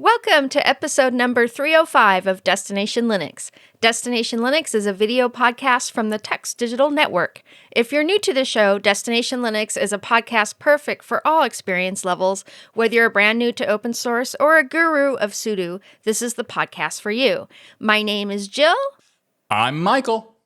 Welcome to episode number 305 of Destination Linux. Destination Linux is a video podcast from the Tux Digital Network. If you're new to the show, Destination Linux is a podcast perfect for all experience levels. Whether you're brand new to open source or a guru of sudo, this is the podcast for you. My name is Jill. I'm Michael.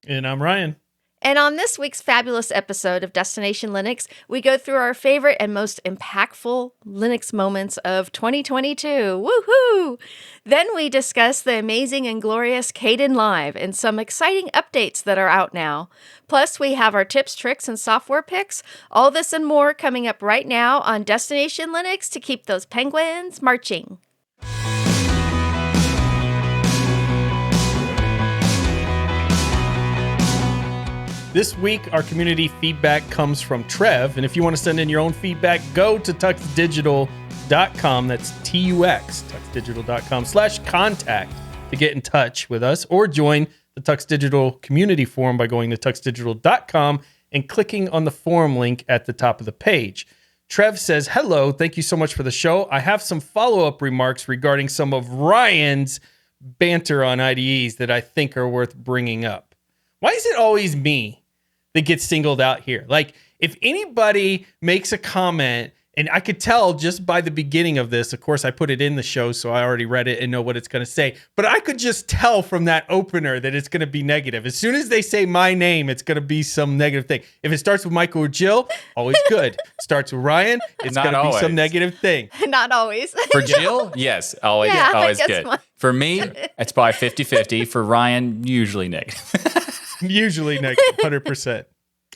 And I'm Ryan. And on this week's fabulous episode of Destination Linux, we go through our favorite and most impactful Linux moments of 2022. Woohoo! Then we discuss the amazing and glorious Kdenlive and some exciting updates that are out now. Plus, we have our tips, tricks, and software picks. All this and more coming up right now on Destination Linux to keep those penguins marching. This week, our community feedback comes from Trev. And if you want to send in your own feedback, go to tuxdigital.com. That's TUX, tuxdigital.com/contact to get in touch with us, or join the Tux Digital community forum by going to tuxdigital.com and clicking on the forum link at the top of the page. Trev says, hello, thank you so much for the show. I have some follow-up remarks regarding some of Ryan's banter on IDEs that I think are worth bringing up. Why is it always me that gets singled out here? Like, if anybody makes a comment, and I could tell just by the beginning of this, of course, I put it in the show, so I already read it and know what it's going to say. But I could just tell from that opener that it's going to be negative. As soon as they say my name, it's going to be some negative thing. If it starts with Michael or Jill, always good. Starts with Ryan, it's going to be some negative thing. Not always. For Jill, yes, always, Yeah, always good. For me, it's probably 50-50. For Ryan, usually negative. Usually negative, 100%.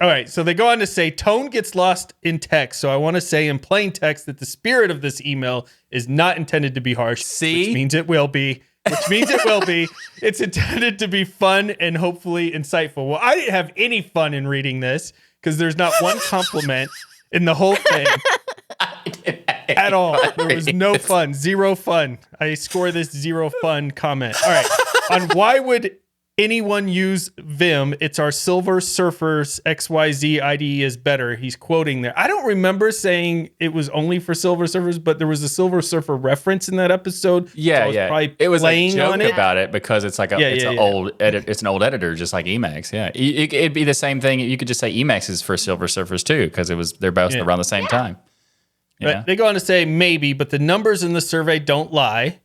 All right, so they go on to say, tone gets lost in text. So I want to say in plain text that the spirit of this email is not intended to be harsh. See? Which means it will be. It's intended to be fun and hopefully insightful. Well, I didn't have any fun in reading this because there's not one compliment in the whole thing at all. There was no fun, zero fun. I score this 0 fun comment. All right, on why would anyone use Vim? It's our Silver Surfers XYZ IDE is better. He's quoting there. I don't remember saying it was only for Silver Surfers, but there was a Silver Surfer reference in that episode. Yeah, so It was a joke on it about it because it's like an old editor, just like Emacs. Yeah, it'd be the same thing. You could just say Emacs is for Silver Surfers too, because they're both around the same time. Yeah. But they go on to say maybe, but the numbers in the survey don't lie.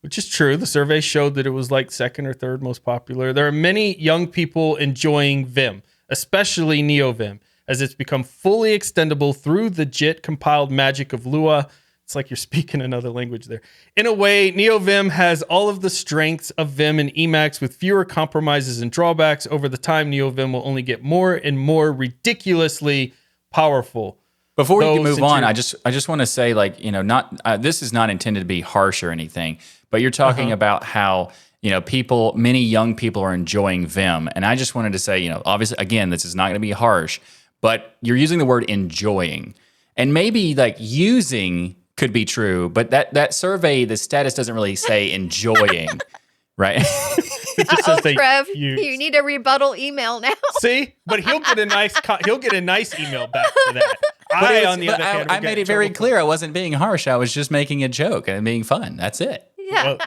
Which is true. The survey showed that it was like second or third most popular. There are many young people enjoying Vim, especially NeoVim, as it's become fully extendable through the JIT compiled magic of Lua. It's like you're speaking another language there. In a way, NeoVim has all of the strengths of Vim and Emacs with fewer compromises and drawbacks. Over the time, NeoVim will only get more and more ridiculously powerful. Before we can move on, I just want to say, like, this is not intended to be harsh or anything, but you're talking about how, many young people are enjoying Vim. And I just wanted to say, obviously, again, this is not going to be harsh, but you're using the word enjoying. And maybe like using could be true, but that survey, the status doesn't really say enjoying, right? It just says Trev, you need a rebuttal email now. See, but he'll get a nice email back for that. I made it very clear I wasn't being harsh. I was just making a joke and being fun. That's it. Yeah. Well,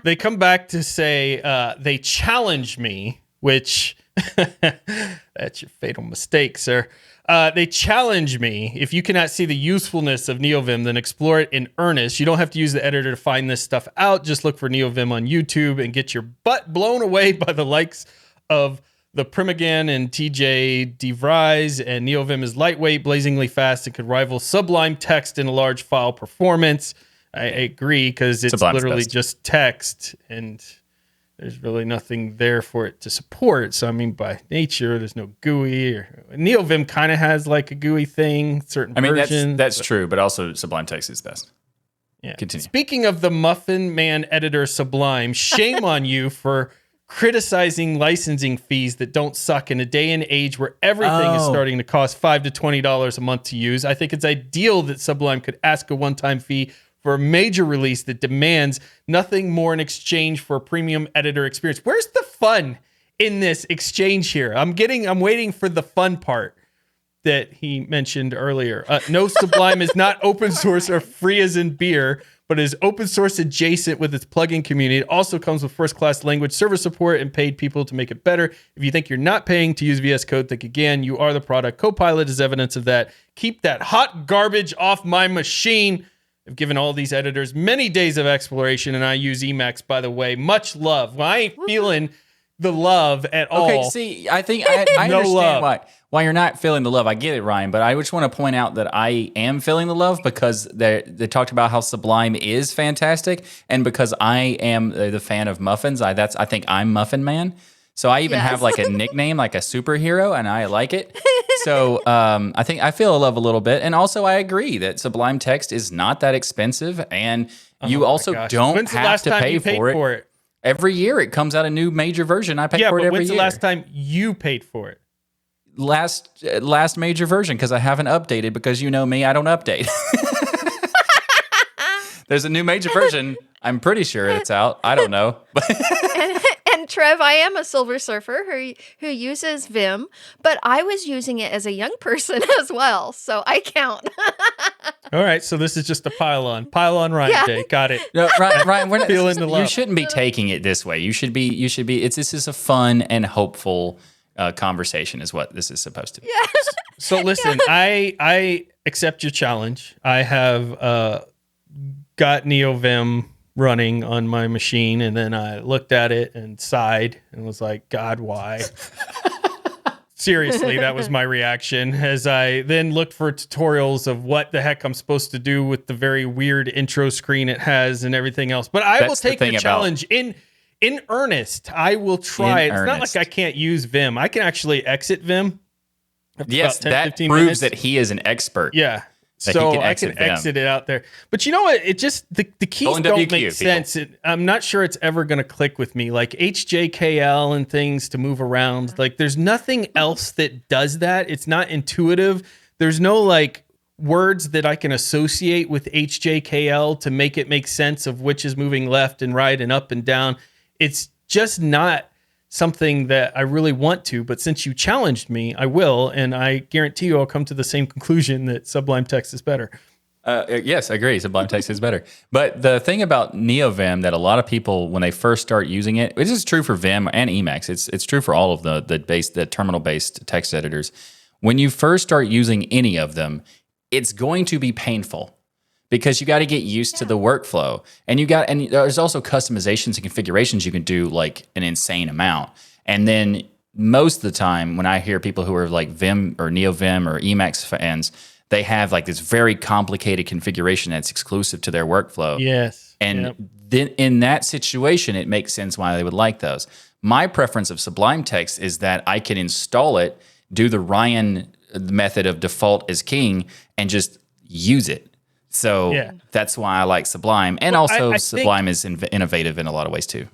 they come back to say they challenge me, which that's your fatal mistake, sir. They challenge me. If you cannot see the usefulness of NeoVim, then explore it in earnest. You don't have to use the editor to find this stuff out. Just look for NeoVim on YouTube and get your butt blown away by the likes of the Primogen and TJ DeVries. And NeoVim is lightweight, blazingly fast, and could rival Sublime Text in a large file performance. I agree, because it's Sublime's literally best. just text, and there's really nothing there for it to support. So, I mean, by nature, there's no GUI. NeoVim kind of has like a GUI thing, certain versions. That's true, but also Sublime Text is best. Yeah. Continue. Speaking of the Muffin Man editor Sublime, shame on you for criticizing licensing fees that don't suck in a day and age where everything is starting to cost $5 to $20 a month to use. I think it's ideal that Sublime could ask a one-time fee for a major release that demands nothing more in exchange for a premium editor experience. Where's the fun in this exchange here? I'm waiting for the fun part. that he mentioned earlier. No, Sublime is not open source or free as in beer, but is open source adjacent with its plugin community. It also comes with first-class language server support and paid people to make it better. If you think you're not paying to use VS Code, think again. You are the product. Copilot is evidence of that. Keep that hot garbage off my machine. I've given all these editors many days of exploration, and I use Emacs, by the way. Much love. Well, I ain't feeling the love at all. Okay, see, I think I No understand love. why you're not feeling the love. I get it, Ryan, but I just want to point out that I am feeling the love because they talked about how Sublime is fantastic, and because I am the fan of muffins. I think I'm Muffin Man. So I even have like a nickname, like a superhero, and I like it. So I think I feel love a little bit, and also I agree that Sublime Text is not that expensive, and you also don't When's the have last to time pay you paid for it. Every year it comes out a new major version. I pay for it every when's year. the last time you paid for it? Last major version, because I haven't updated, because you know me, I don't update. There's a new major version. I'm pretty sure it's out. I don't know. And Trev, I am a Silver Surfer who uses Vim, but I was using it as a young person as well, so I count. All right, so this is just a pile on Ryan Day. Got it. No, Ryan, we're not, Feeling the love. you shouldn't be taking it this way. You should be. This is a fun and hopeful conversation, is what this is supposed to be. So listen, I accept your challenge. I have got NeoVim running on my machine, and then I looked at it and sighed and was like, God, why? Seriously, that was my reaction as I then looked for tutorials of what the heck I'm supposed to do with the very weird intro screen it has and everything else. But I will take the challenge in earnest. I will try. It's not like I can't use Vim. I can actually exit Vim. Yes, 10, that 15 proves minutes. that he is an expert. Yeah. That So he can I exit can Vim. exit it out there. But you know what? It just, the keys Go in don't WQ, make people. sense. I'm not sure it's ever going to click with me. Like HJKL and things to move around. Like there's nothing else that does that. It's not intuitive. There's no like words that I can associate with HJKL to make it make sense of which is moving left and right and up and down. It's just not something that I really want to, but since you challenged me, I will, and I guarantee you I'll come to the same conclusion that Sublime Text is better. Yes, I agree. Sublime Text is better. But the thing about NeoVim that a lot of people, when they first start using it, this is true for Vim and Emacs. It's true for all of the terminal-based text editors. When you first start using any of them, it's going to be painful, because you got to get used to the workflow, and there's also customizations and configurations you can do like an insane amount. And then most of the time, when I hear people who are like Vim or NeoVim or Emacs fans, they have like this very complicated configuration that's exclusive to their workflow. Yes. And then in that situation, it makes sense why they would like those. My preference of Sublime Text is that I can install it, do the Ryan method of default as king, and just use it. So that's why I like Sublime. And also I Sublime is innovative in a lot of ways too.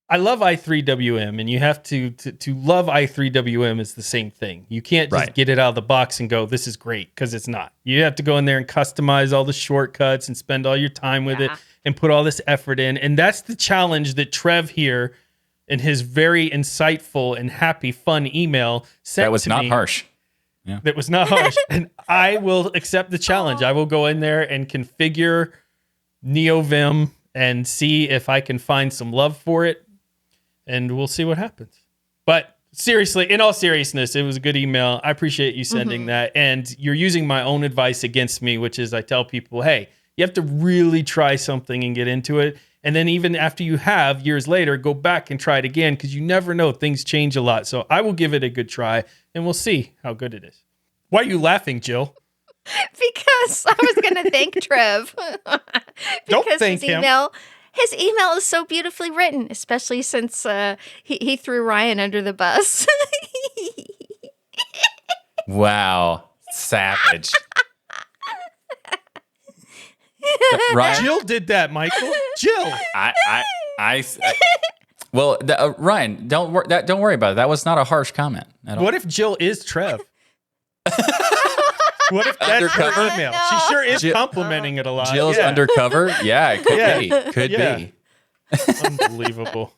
I love i3WM, and you have to love i3WM is the same thing. You can't just get it out of the box and go, this is great, because it's not. You have to go in there and customize all the shortcuts and spend all your time with it and put all this effort in. And that's the challenge that Trev here in his very insightful and happy, fun email sent to me. That was not harsh. Yeah. That was not harsh. And I will accept the challenge. I will go in there and configure NeoVim and see if I can find some love for it. And we'll see what happens. But seriously, in all seriousness, it was a good email. I appreciate you sending that. And you're using my own advice against me, which is I tell people, hey, you have to really try something and get into it. And then even after you have, years later, go back and try it again, because you never know. Things change a lot. So I will give it a good try, and we'll see how good it is. Why are you laughing, Jill? Because I was going to thank Trev. Don't thank him. His email is so beautifully written, especially since he threw Ryan under the bus. Wow. Savage. Ryan? Jill did that, Michael. Jill. Well, Ryan, don't worry about it. That was not a harsh comment at all. What if Jill is Trev? What if that's Undercover? her email? She sure is complimenting it a lot. Jill's undercover? Yeah, it could be. Could be. Unbelievable.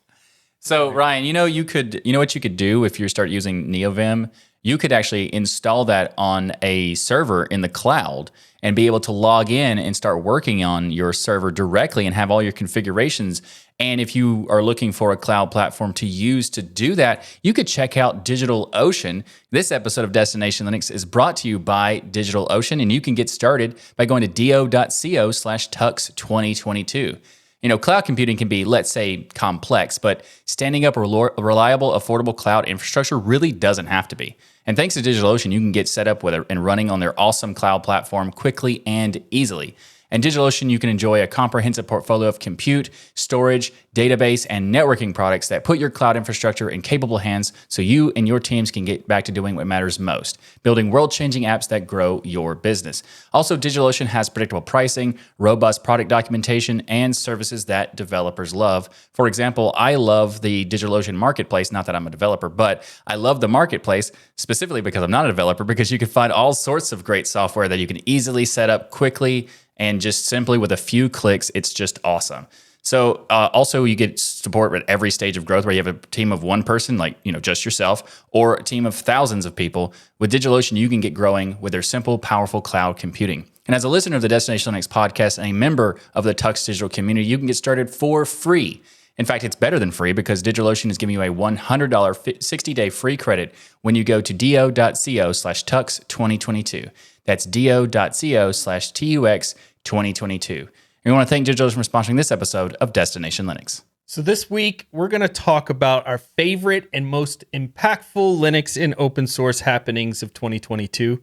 So Ryan, you know what you could do if you start using NeoVim? you could actually install that on a server in the cloud and be able to log in and start working on your server directly and have all your configurations. And if you are looking for a cloud platform to use to do that, you could check out DigitalOcean. This episode of Destination Linux is brought to you by DigitalOcean, and you can get started by going to do.co/tux2022. You know, cloud computing can be, let's say, complex, but standing up a reliable, affordable cloud infrastructure really doesn't have to be. And thanks to DigitalOcean, you can get set up with it and running on their awesome cloud platform quickly and easily. And DigitalOcean, you can enjoy a comprehensive portfolio of compute, storage, database, and networking products that put your cloud infrastructure in capable hands so you and your teams can get back to doing what matters most, building world-changing apps that grow your business. Also, DigitalOcean has predictable pricing, robust product documentation, and services that developers love. For example, I love the DigitalOcean Marketplace, not that I'm a developer, but I love the Marketplace specifically because I'm not a developer, because you can find all sorts of great software that you can easily set up quickly and just simply with a few clicks. It's just awesome. So also you get support at every stage of growth, where you have a team of one person, like, you know, just yourself, or a team of thousands of people. With DigitalOcean, you can get growing with their simple, powerful cloud computing. And as a listener of the Destination Linux podcast and a member of the Tux Digital community, you can get started for free. In fact, it's better than free, because DigitalOcean is giving you a $100 60-day free credit when you go to do.co/tux2022. That's do.co/tux2022. We want to thank DigitalOcean for sponsoring this episode of Destination Linux. So this week, we're going to talk about our favorite and most impactful Linux and open source happenings of 2022.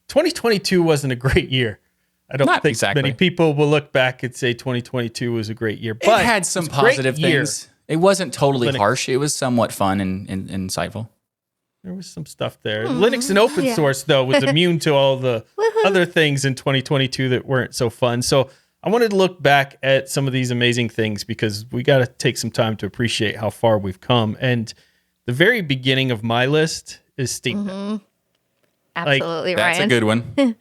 2022 wasn't a great year. I don't Not think exactly. many people will look back and say 2022 was a great year. But it had some positive things. It wasn't totally harsh. It was somewhat fun and insightful. There was some stuff there. Linux and open source, though, was immune to all the other things in 2022 that weren't so fun. So I wanted to look back at some of these amazing things, because we got to take some time to appreciate how far we've come. And the very beginning of my list is Steam Deck. Absolutely, Ryan. That's a good one.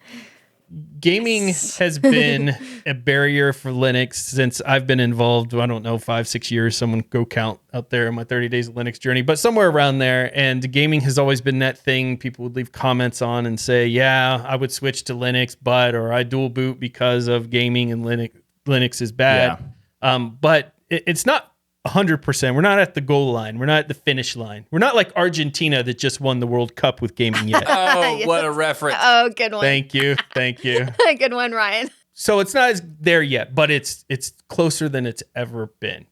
Gaming has been a barrier for Linux since I've been involved. I don't know, 5-6 years. Someone go count out there in my 30 days of Linux journey, but somewhere around there. And gaming has always been that thing people would leave comments on and say, yeah, I would switch to Linux, or I dual boot because of gaming and Linux is bad. Yeah. But it's not 100%. We're not at the goal line. We're not at the finish line. We're not like Argentina that just won the World Cup with gaming yet. Oh, what a reference. Oh, good one. Thank you. Good one, Ryan. So it's not as there yet, but it's closer than it's ever been.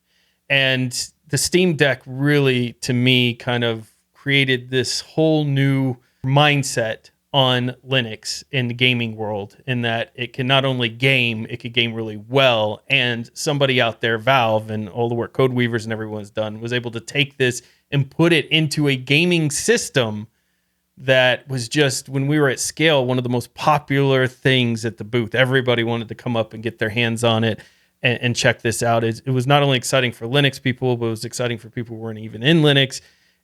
And the Steam Deck really, to me, kind of created this whole new mindset on Linux in the gaming world, in that it can not only game, it could game really well. And somebody out there, Valve, and all the work Code Weavers and everyone's done, was able to take this and put it into a gaming system that was just, when we were at scale, one of the most popular things at the booth. Everybody wanted to come up and get their hands on it and check this out. It was not only exciting for Linux people, but it was exciting for people who weren't even in Linux.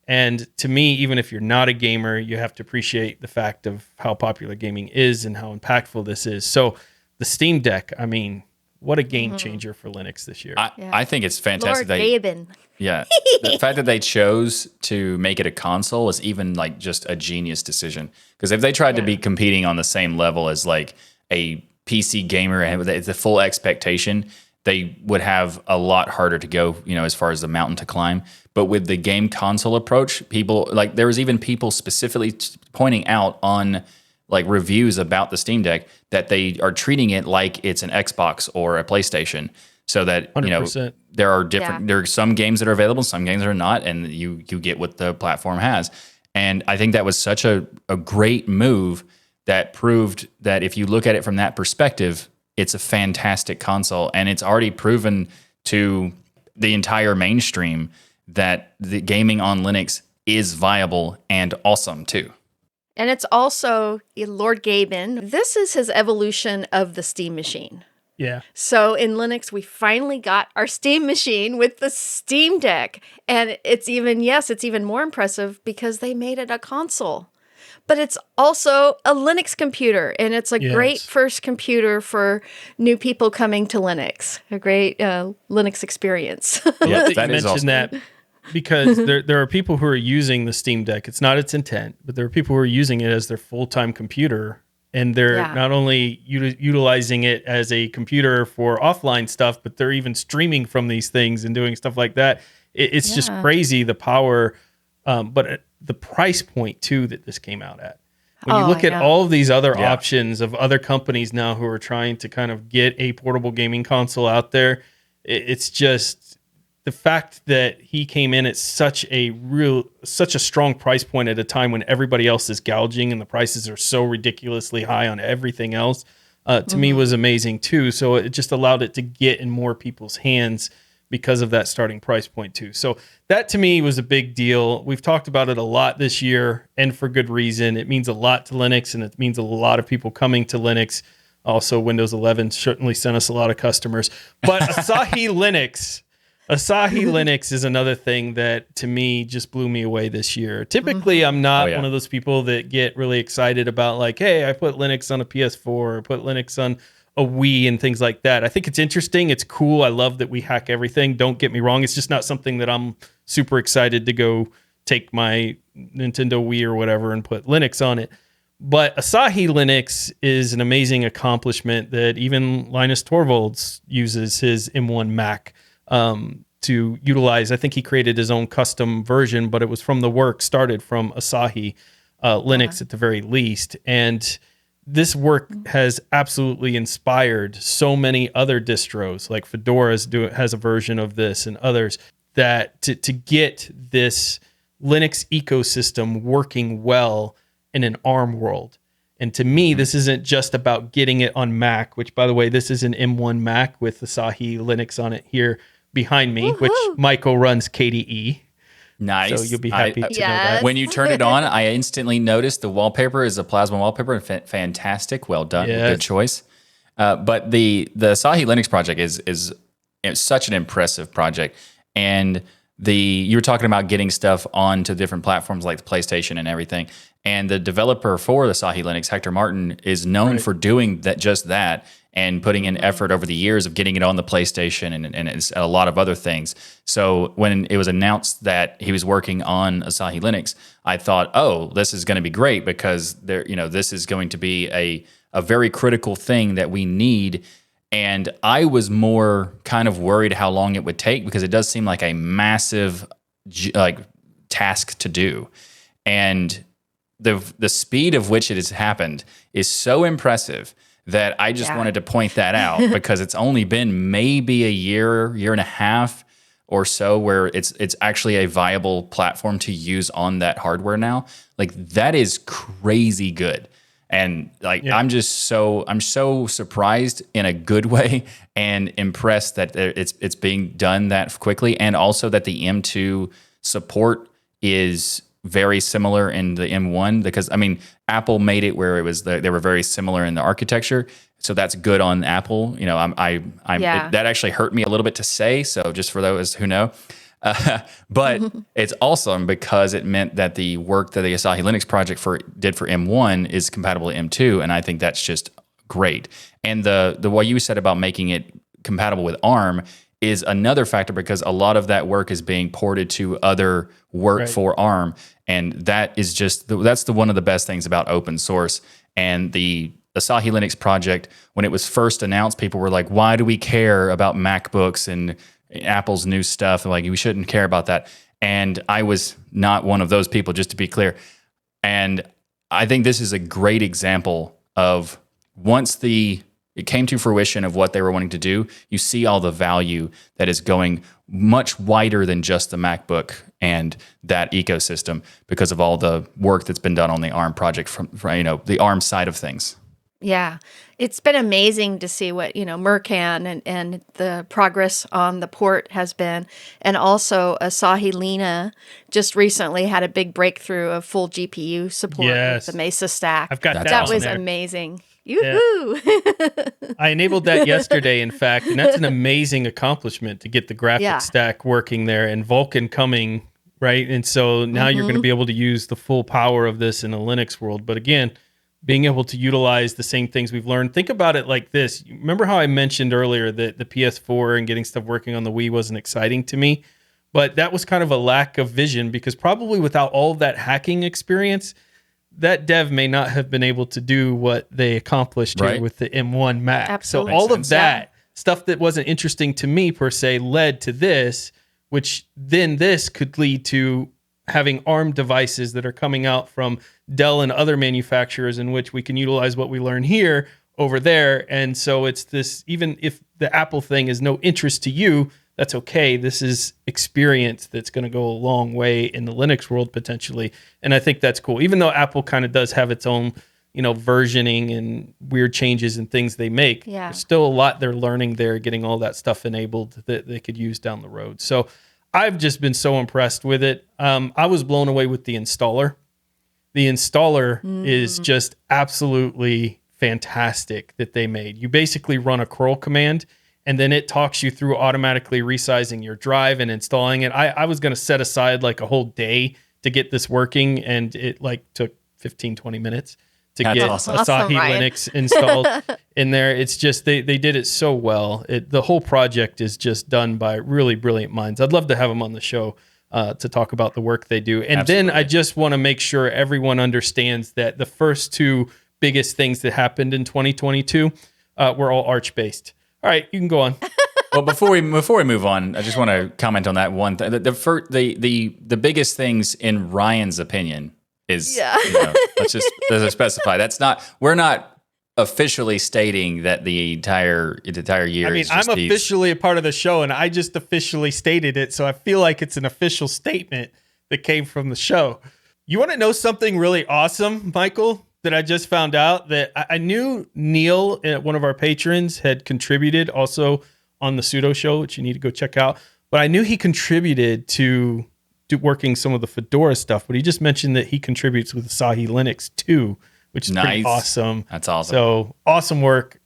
And to me, even if you're not a gamer, you have to appreciate the fact of how popular gaming is and how impactful this is. So the Steam Deck, I mean, what a game changer for Linux this year. I think it's fantastic. Lord Gaben. Yeah. The fact that they chose to make it a console is even like just a genius decision. Because if they tried to be competing on the same level as like a PC gamer and with the full expectation, they would have a lot harder to go, you know, as far as the mountain to climb. But with the game console approach, people, like, there was even people specifically pointing out on like reviews about the Steam Deck that they are treating it like it's an Xbox or a PlayStation. So that, 100%. You know, there are different, there are some games that are available, some games are not, and you get what the platform has. And I think that was such a great move that proved that if you look at it from that perspective, it's a fantastic console. And it's already proven to the entire mainstream that the gaming on Linux is viable and awesome too. And it's also Lord Gaben. This is his evolution of the Steam machine. Yeah. So in Linux, we finally got our Steam machine with the Steam Deck. And it's even more impressive because they made it a console. But it's also a Linux computer, and it's a great first computer for new people coming to Linux. A great Linux experience. Yeah, that is awesome. because there are people who are using the Steam Deck. It's not its intent, but there are people who are using it as their full-time computer. And they're not only utilizing it as a computer for offline stuff, but they're even streaming from these things and doing stuff like that. It's just crazy, the power, but the price point, too, that this came out at. When you look at all of these other options of other companies now who are trying to kind of get a portable gaming console out there, it's just the fact that he came in at such a strong price point at a time when everybody else is gouging and the prices are so ridiculously high on everything else, to me was amazing too. So it just allowed it to get in more people's hands because of that starting price point too. So that to me was a big deal. We've talked about it a lot this year, and for good reason. It means a lot to Linux, and it means a lot of people coming to Linux. Also, Windows 11 certainly sent us a lot of customers. But Asahi Linux is another thing that to me just blew me away this year. Typically, I'm not one of those people that get really excited about like, hey, I put Linux on a PS4 or put Linux on a Wii and things like that. I think it's interesting. It's cool. I love that we hack everything. Don't get me wrong. It's just not something that I'm super excited to go take my Nintendo Wii or whatever and put Linux on it. But Asahi Linux is an amazing accomplishment that even Linus Torvalds uses his M1 Mac to utilize. I think he created his own custom version, but it was from the work started from Asahi Linux at the very least. And this work has absolutely inspired so many other distros, like Fedora has a version of this and others, that to get this Linux ecosystem working well in an ARM world. And to me, this isn't just about getting it on Mac, which, by the way, this is an M1 Mac with Asahi Linux on it here behind me, which Michael runs KDE. Nice. So you'll be happy to know that. When you turn it on, I instantly noticed the wallpaper is a plasma wallpaper. Fantastic. Well done. Yes. Good choice. But the Asahi Linux project is such an impressive project. And you were talking about getting stuff onto different platforms like the PlayStation and everything. And the developer for the Asahi Linux, Hector Martin, is known for doing just that and putting in effort over the years of getting it on the PlayStation and it's a lot of other things. So when it was announced that he was working on Asahi Linux, I thought, oh, this is going to be great because this is going to be a very critical thing that we need. And I was more kind of worried how long it would take because it does seem like a massive task to do. And the speed of which it has happened is so impressive that I just wanted to point that out because it's only been maybe a year and a half or so where it's actually a viable platform to use on that hardware now. Like that is crazy good. And I'm so surprised in a good way and impressed that it's being done that quickly, and also that the M2 support is very similar in the M1 because Apple made it where it was they were very similar in the architecture, so that's good on Apple. That actually hurt me a little bit to say, so just for those who know. But it's awesome because it meant that the work that the Asahi Linux project did for M1 is compatible to M2, and I think that's just great. And the what you said about making it compatible with ARM is another factor because a lot of that work is being ported to other work for ARM, and that is that's one of the best things about open source. And the Asahi Linux project, when it was first announced, people were like, "Why do we care about MacBooks and Apple's new stuff? Like, we shouldn't care about that." And I was not one of those people, just to be clear. And I think this is a great example of once it came to fruition of what they were wanting to do, you see all the value that is going much wider than just the MacBook and that ecosystem because of all the work that's been done on the ARM project from the ARM side of things. Yeah, it's been amazing to see what, Mercan and the progress on the port has been. And also Asahi Lina just recently had a big breakthrough of full GPU support with the Mesa stack. I've got that was amazing. Yoo-hoo! Yeah. I enabled that yesterday, in fact, and that's an amazing accomplishment to get the graphics stack working there and Vulkan coming, right? And so now you're going to be able to use the full power of this in a Linux world. But again, being able to utilize the same things we've learned. Think about it like this. Remember how I mentioned earlier that the PS4 and getting stuff working on the Wii wasn't exciting to me? But that was kind of a lack of vision because probably without all of that hacking experience, that dev may not have been able to do what they accomplished here Right. with the M1 Mac. Absolutely. So all Makes of sense. that stuff that wasn't interesting to me per se led to this, which then this could lead to having ARM devices that are coming out from Dell and other manufacturers in which we can utilize what we learn here over there. And so it's this, even if the Apple thing is no interest to you, that's okay. This is experience that's going to go a long way in the Linux world potentially. And I think that's cool. Even though Apple kind of does have its own, versioning and weird changes and things they make, Yeah. there's still a lot they're learning there, getting all that stuff enabled that they could use down the road. So I've just been so impressed with it. I was blown away with the installer. The installer is just absolutely fantastic that they made. You basically run a curl command and then it talks you through automatically resizing your drive and installing it. I was going to set aside like a whole day to get this working, and it like took 15, 20 minutes to That's get awesome. Asahi Awesome, Ryan. Linux installed in there. It's just, they did it so well. The whole project is just done by really brilliant minds. I'd love to have them on the show to talk about the work they do. And then I just want to make sure everyone understands that the first two biggest things that happened in 2022 were all Arch based. All right, you can go on. Well, before we move on, I just want to comment on that one thing. The biggest things in Ryan's opinion is, let's just specify. We're not officially stating that the entire year. I mean, is just I'm these- officially a part of the show, and I just officially stated it, so I feel like it's an official statement that came from the show. You want to know something really awesome, Michael, that I just found out? That I knew Neil, one of our patrons, had contributed also on the Pseudo Show, which you need to go check out. But I knew he contributed to working some of the Fedora stuff, but he just mentioned that he contributes with Asahi Linux too, which is pretty Nice. awesome. That's awesome. So awesome work,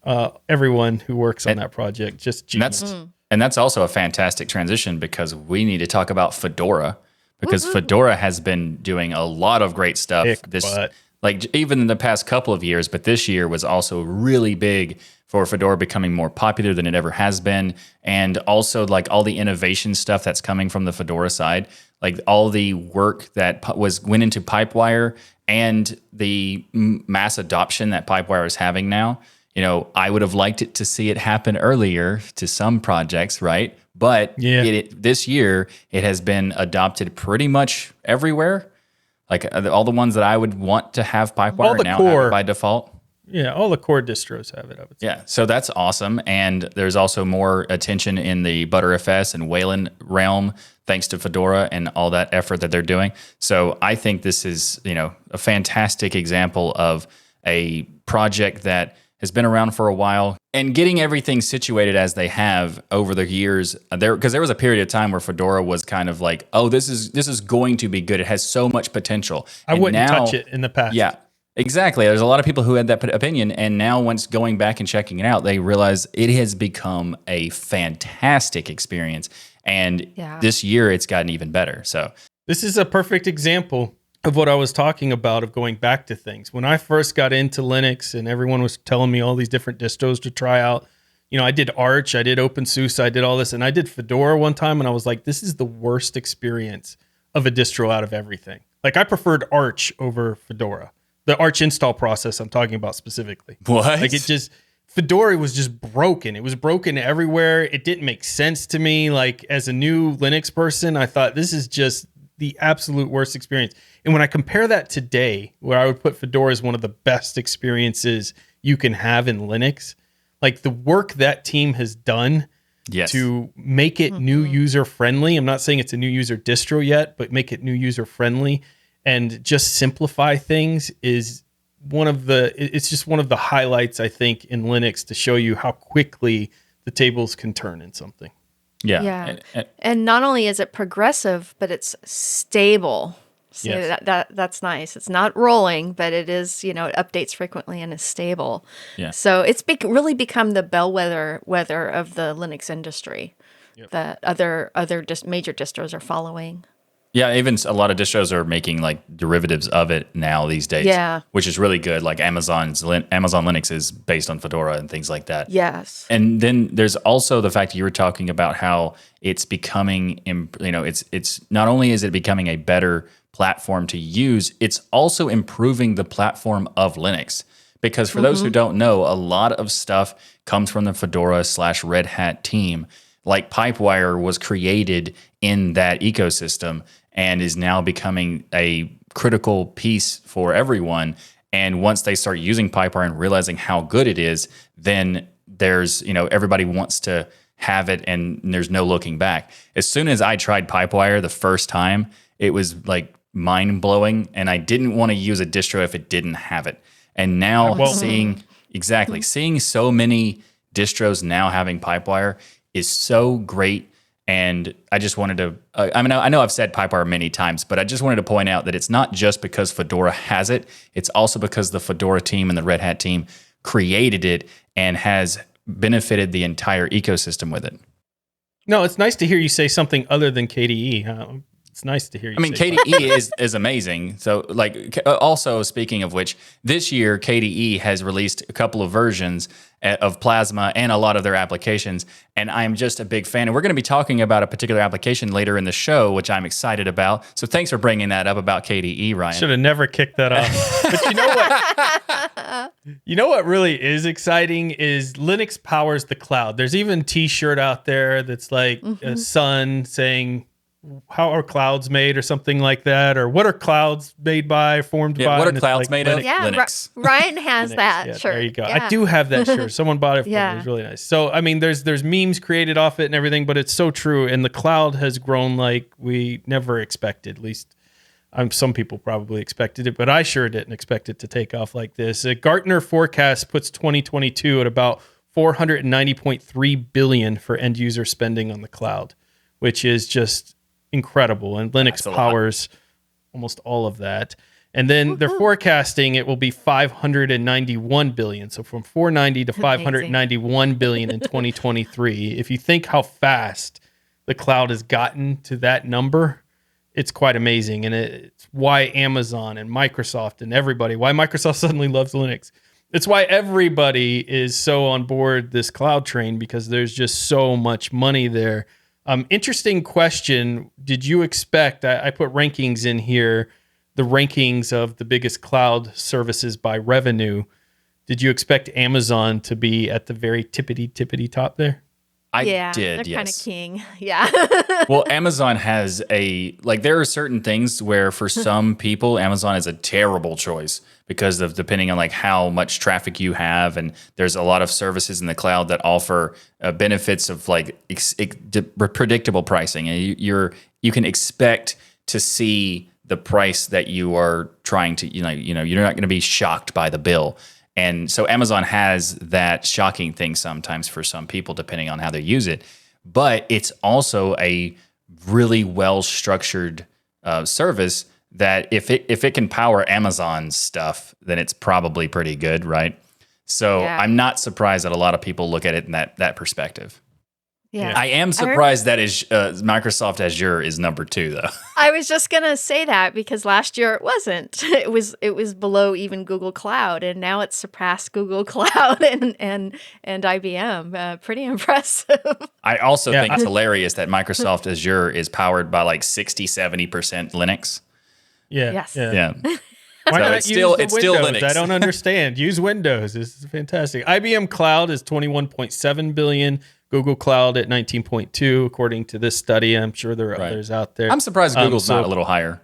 everyone who works on that project. Just genius. And that's also a fantastic transition because we need to talk about Fedora, because Fedora has been doing a lot of great stuff Kick butt. like even in the past couple of years, but this year was also really big for Fedora becoming more popular than it ever has been. And also like all the innovation stuff that's coming from the Fedora side, like all the work that went into Pipewire and the mass adoption that Pipewire is having now. I would have liked it to see it happen earlier to some projects, right? But this year, it has been adopted pretty much everywhere. Like all the ones that I would want to have Pipewire now have it by default. Yeah, all the core distros have it, I would say. Yeah, so that's awesome. And there's also more attention in the Btrfs and Wayland realm thanks to Fedora and all that effort that they're doing. So I think this is, a fantastic example of a project that has been around for a while and getting everything situated as they have over the years. Because there was a period of time where Fedora was kind of like, oh, this is going to be good. It has so much potential. I wouldn't touch it in the past. Yeah. Exactly. There's a lot of people who had that opinion, and now once going back and checking it out, they realize it has become a fantastic experience. And this year, it's gotten even better. So this is a perfect example of what I was talking about, of going back to things. When I first got into Linux and everyone was telling me all these different distros to try out, I did Arch, I did OpenSUSE, I did all this, and I did Fedora one time, and I was like, this is the worst experience of a distro out of everything. Like, I preferred Arch over Fedora. The Arch install process I'm talking about specifically. What? Like, Fedora was just broken. It was broken everywhere. It didn't make sense to me. Like, as a new Linux person, I thought this is just the absolute worst experience. And when I compare that today, where I would put Fedora as one of the best experiences you can have in Linux, like the work that team has done to make it new user friendly. I'm not saying it's a new user distro yet, but make it new user friendly and just simplify things is it's just one of the highlights, I think, in Linux to show you how quickly the tables can turn in something. Yeah. And not only is it progressive, but it's stable. So Yes. that's nice. It's not rolling, but it is, it updates frequently and is stable. Yeah. So it's really become the bellwether of the Linux industry that other major distros are following. Yeah, even a lot of distros are making like derivatives of it now these days. Yeah. Which is really good. Like Amazon Linux is based on Fedora and things like that. Yes. And then there's also the fact that you were talking about how it's becoming, it's not only is it becoming a better platform to use, it's also improving the platform of Linux. Because for those who don't know, a lot of stuff comes from the Fedora/Red Hat team. Like Pipewire was created in that ecosystem and is now becoming a critical piece for everyone. And once they start using Pipewire and realizing how good it is, then there's, everybody wants to have it and there's no looking back. As soon as I tried Pipewire the first time, it was like mind blowing. And I didn't want to use a distro if it didn't have it. And now seeing so many distros now having Pipewire is so great. And I just wanted to, I know I've said Pipewire many times, but I just wanted to point out that it's not just because Fedora has it, it's also because the Fedora team and the Red Hat team created it and has benefited the entire ecosystem with it. No, it's nice to hear you say something other than KDE. It's nice to hear you say KDE is amazing. So, also speaking of which, this year KDE has released a couple of versions of Plasma and a lot of their applications, and I'm just a big fan. And we're going to be talking about a particular application later in the show, which I'm excited about. So, thanks for bringing that up about KDE, Ryan. Should have never kicked that off. But you know what? You know what really is exciting is Linux powers the cloud. There's even a T-shirt out there that's like a sun saying, how are clouds made or something like that, or what are clouds made by, formed by? What are clouds made of? Yeah, Linux. Ryan has Linux. that Yeah, shirt. there you go. Yeah. I do have that shirt. Someone bought it for me. Yeah. It was really nice. So, there's memes created off it and everything, but it's so true. And the cloud has grown like we never expected. At least some people probably expected it, but I sure didn't expect it to take off like this. A Gartner forecast puts 2022 at about $490.3 billion for end user spending on the cloud, which is just incredible, and Linux powers almost all of that. And then they're forecasting it will be 591 billion. So from 490 to 591 billion in 2023. If you think how fast the cloud has gotten to that number, it's quite amazing. And it's why Amazon and Microsoft and everybody, why Microsoft suddenly loves Linux. It's why everybody is so on board this cloud train, because there's just so much money there. Interesting question. Did you expect, I put rankings in here, the rankings of the biggest cloud services by revenue. Did you expect Amazon to be at the very tippity top there? I did, they're kind of yes. king. Yeah. Well, Amazon has there are certain things where for some people, Amazon is a terrible choice because of depending on how much traffic you have. And there's a lot of services in the cloud that offer benefits of predictable pricing. And you can expect to see the price that you are trying to, you're not going to be shocked by the bill. And so Amazon has that shocking thing sometimes for some people, depending on how they use it. But it's also a really well-structured service that if it can power Amazon's stuff, then it's probably pretty good, right? So Yeah. I'm not surprised that a lot of people look at it in that perspective. Yeah. I am surprised that Microsoft Azure is number 2, though. I was just gonna say that because last year it wasn't. It was below even Google Cloud, and now it's surpassed Google Cloud and IBM. Pretty impressive. I also think it's hilarious that Microsoft Azure is powered by 60-70% Linux. Yeah. Yes. Yeah. Why not it's still use Linux. Windows? I don't understand. Use Windows. This is fantastic. IBM Cloud is 21.7 billion. Google Cloud at 19.2, according to this study. I'm sure there are others out there. I'm surprised Google's not a little higher.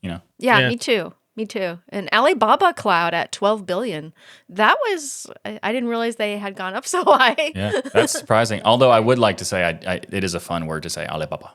Yeah, me too. Me too. And Alibaba Cloud at 12 billion. That was, I didn't realize they had gone up so high. Yeah, that's surprising. Although I would like to say it is a fun word to say, Alibaba.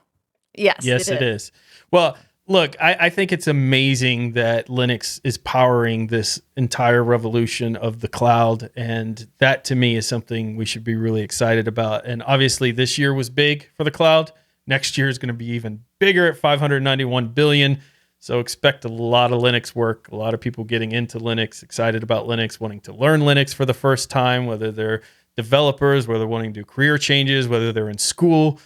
Yes, it is. Well, look, I think it's amazing that Linux is powering this entire revolution of the cloud. And that to me is something we should be really excited about. And obviously this year was big for the cloud. Next year is going to be even bigger at 591 billion. So expect a lot of Linux work, a lot of people getting into Linux, excited about Linux, wanting to learn Linux for the first time, whether they're developers, whether they're wanting to do career changes, whether they're in school,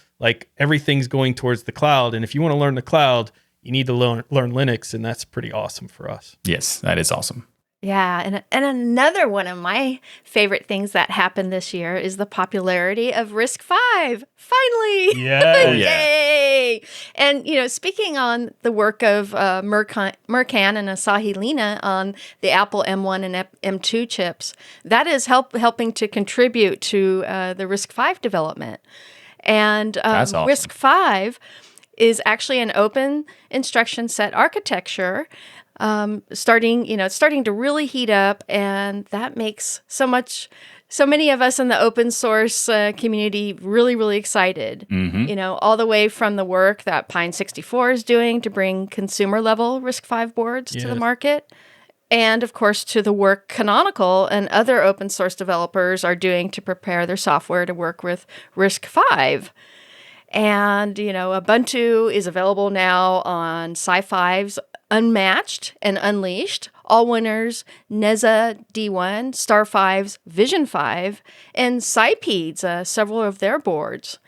everything's going towards the cloud. And if you want to learn the cloud, you need to learn Linux, and that's pretty awesome for us. Yes, that is awesome. Yeah, and another one of my favorite things that happened this year is the popularity of RISC-V. Finally! Yeah. Oh, yeah. Yay! And, speaking on the work of Mercan and Asahi Lina on the Apple M1 and M2 chips, that is helping to contribute to the RISC-V development. And That's awesome. RISC-V is actually an open instruction set architecture, starting to really heat up, and that makes so many of us in the open source community really, really excited. All the way from the work that Pine 64 is doing to bring consumer level RISC-V boards to the market. And of course, to the work Canonical and other open source developers are doing to prepare their software to work with RISC-V. And, Ubuntu is available now on Sci-Fi's Unmatched and Unleashed, Allwinner's Neza D1, Star5's Vision 5, and Cypede's several of their boards,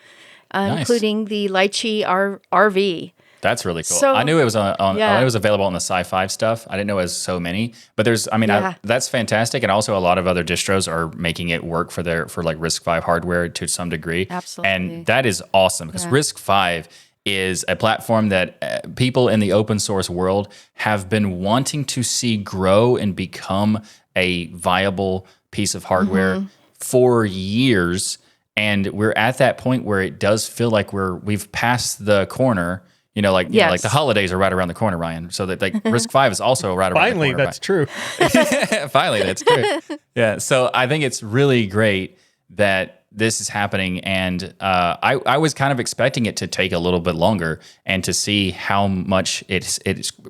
Nice. including the Lychee RV. That's really cool. So- I knew it was Yeah. it was available on the Sci-Fi stuff. I didn't know it was so many, but Yeah. that's fantastic. And also a lot of other distros are making it work for like RISC-V hardware to some degree. Absolutely. And that is awesome because RISC-V is a platform that people in the open source world have been wanting to see grow and become a viable piece of hardware for years. And we're at that point where it does feel like we've passed the corner. Like the holidays are right around the corner, Ryan. So that RISC-V is also right around Finally, the corner. that's true. Finally, that's true. Yeah. So I think it's really great that this is happening, and I was kind of expecting it to take a little bit longer, and to see how much it's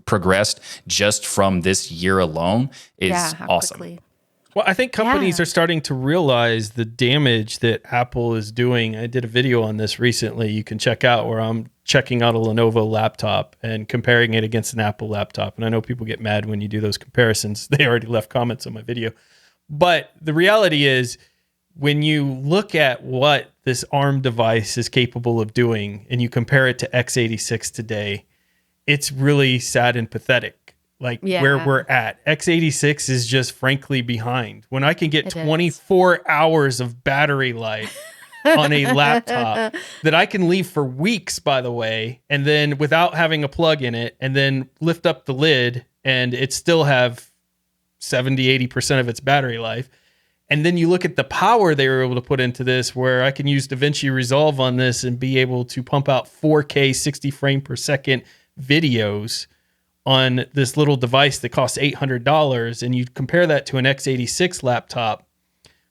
progressed just from this year alone is how awesome. quickly. Well, I think companies Yeah. are starting to realize the damage that Apple is doing. I did a video on this recently you can check out, where I'm checking out a Lenovo laptop and comparing it against an Apple laptop. And I know people get mad when you do those comparisons. They already left comments on my video. But the reality is, when you look at what this ARM device is capable of doing and you compare it to x86 today, it's really sad and pathetic. Where we're at. x86 is just frankly behind. When I can get 24 hours of battery life on a laptop that I can leave for weeks, by the way, and then without having a plug in it, and then lift up the lid and it still have 70-80% of its battery life. And then you look at the power they were able to put into this, where I can use DaVinci Resolve on this and be able to pump out 4K 60 frame per second videos on this little device that costs $800, and you compare that to an x86 laptop,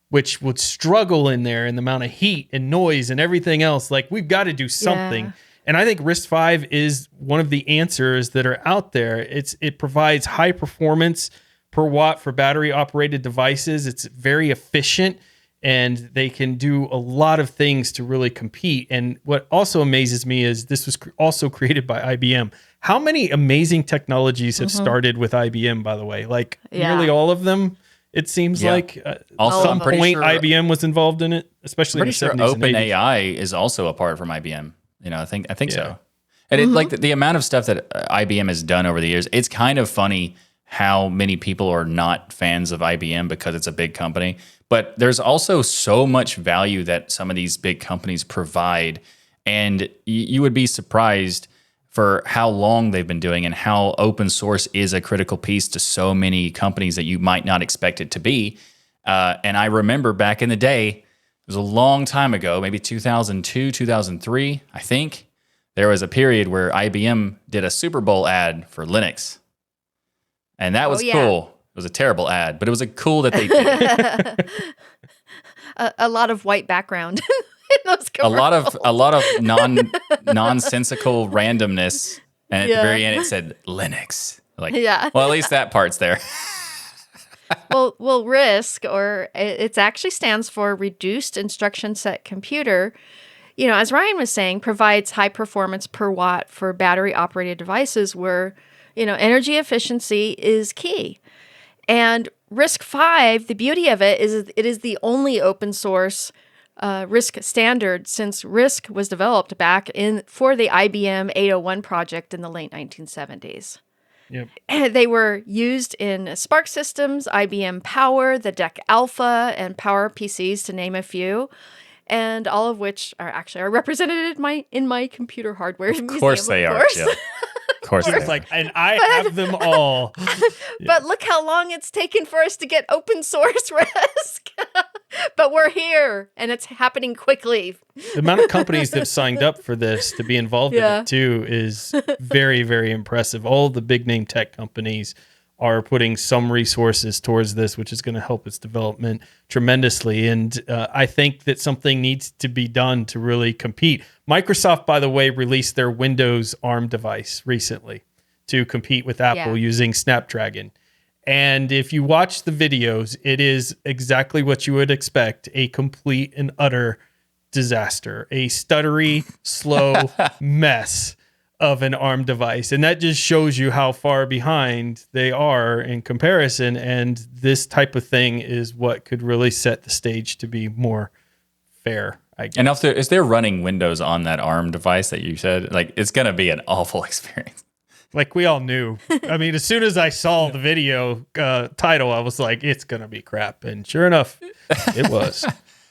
which would struggle in there in the amount of heat and noise and everything else. We've got to do something. Yeah. And I think RISC-V is one of the answers that are out there. It provides high performance per watt for battery operated devices. It's very efficient, and they can do a lot of things to really compete. And what also amazes me is this was also created by IBM. How many amazing technologies have started with IBM, by the way? Nearly all of them, it seems like. Also, at some I'm pretty point, sure- IBM was involved in it, especially in Pretty the sure 70s and 80s. OpenAI is also apart from IBM. I think so. And the amount of stuff that IBM has done over the years, it's kind of funny how many people are not fans of IBM because it's a big company. But there's also so much value that some of these big companies provide, and you would be surprised for how long they've been doing and how open source is a critical piece to so many companies that you might not expect it to be. And I remember back in the day, it was a long time ago, maybe 2002, 2003, I think, there was a period where IBM did a Super Bowl ad for Linux. And that was cool. It was a terrible ad, but it was cool that they did it. A lot of white background in those commercials. a lot of nonsensical randomness, and at the very end it said Linux. Well, at least that part's there. well, RISC, or it actually stands for Reduced Instruction Set Computer. As Ryan was saying, provides high performance per watt for battery operated devices where, energy efficiency is key. And RISC-V, the beauty of it is the only open source RISC standard, since RISC was developed back for the IBM 801 project in the late 1970s. Yep. They were used in SPARC systems, IBM Power, the DEC Alpha, and Power PCs, to name a few, and all of which are represented in my computer hardware museum. Of course they are, Jill. Of course they It's are. like, and I have them all. But look how long it's taken for us to get open source RISC. But we're here, and it's happening quickly. The amount of companies that have signed up for this to be involved in it too is very, very impressive. All the big name tech companies are putting some resources towards this, which is going to help its development tremendously. And I think that something needs to be done to really compete. Microsoft, by the way, released their Windows ARM device recently to compete with Apple using Snapdragon. And if you watch the videos, it is exactly what you would expect, a complete and utter disaster, a stuttery, slow mess of an ARM device. And that just shows you how far behind they are in comparison. And this type of thing is what could really set the stage to be more fair, I guess. And if they're running Windows on that ARM device that you said, like, it's going to be an awful experience. Like we all knew. I mean, as soon as I saw the video title, I was like, it's going to be crap. And sure enough, it was.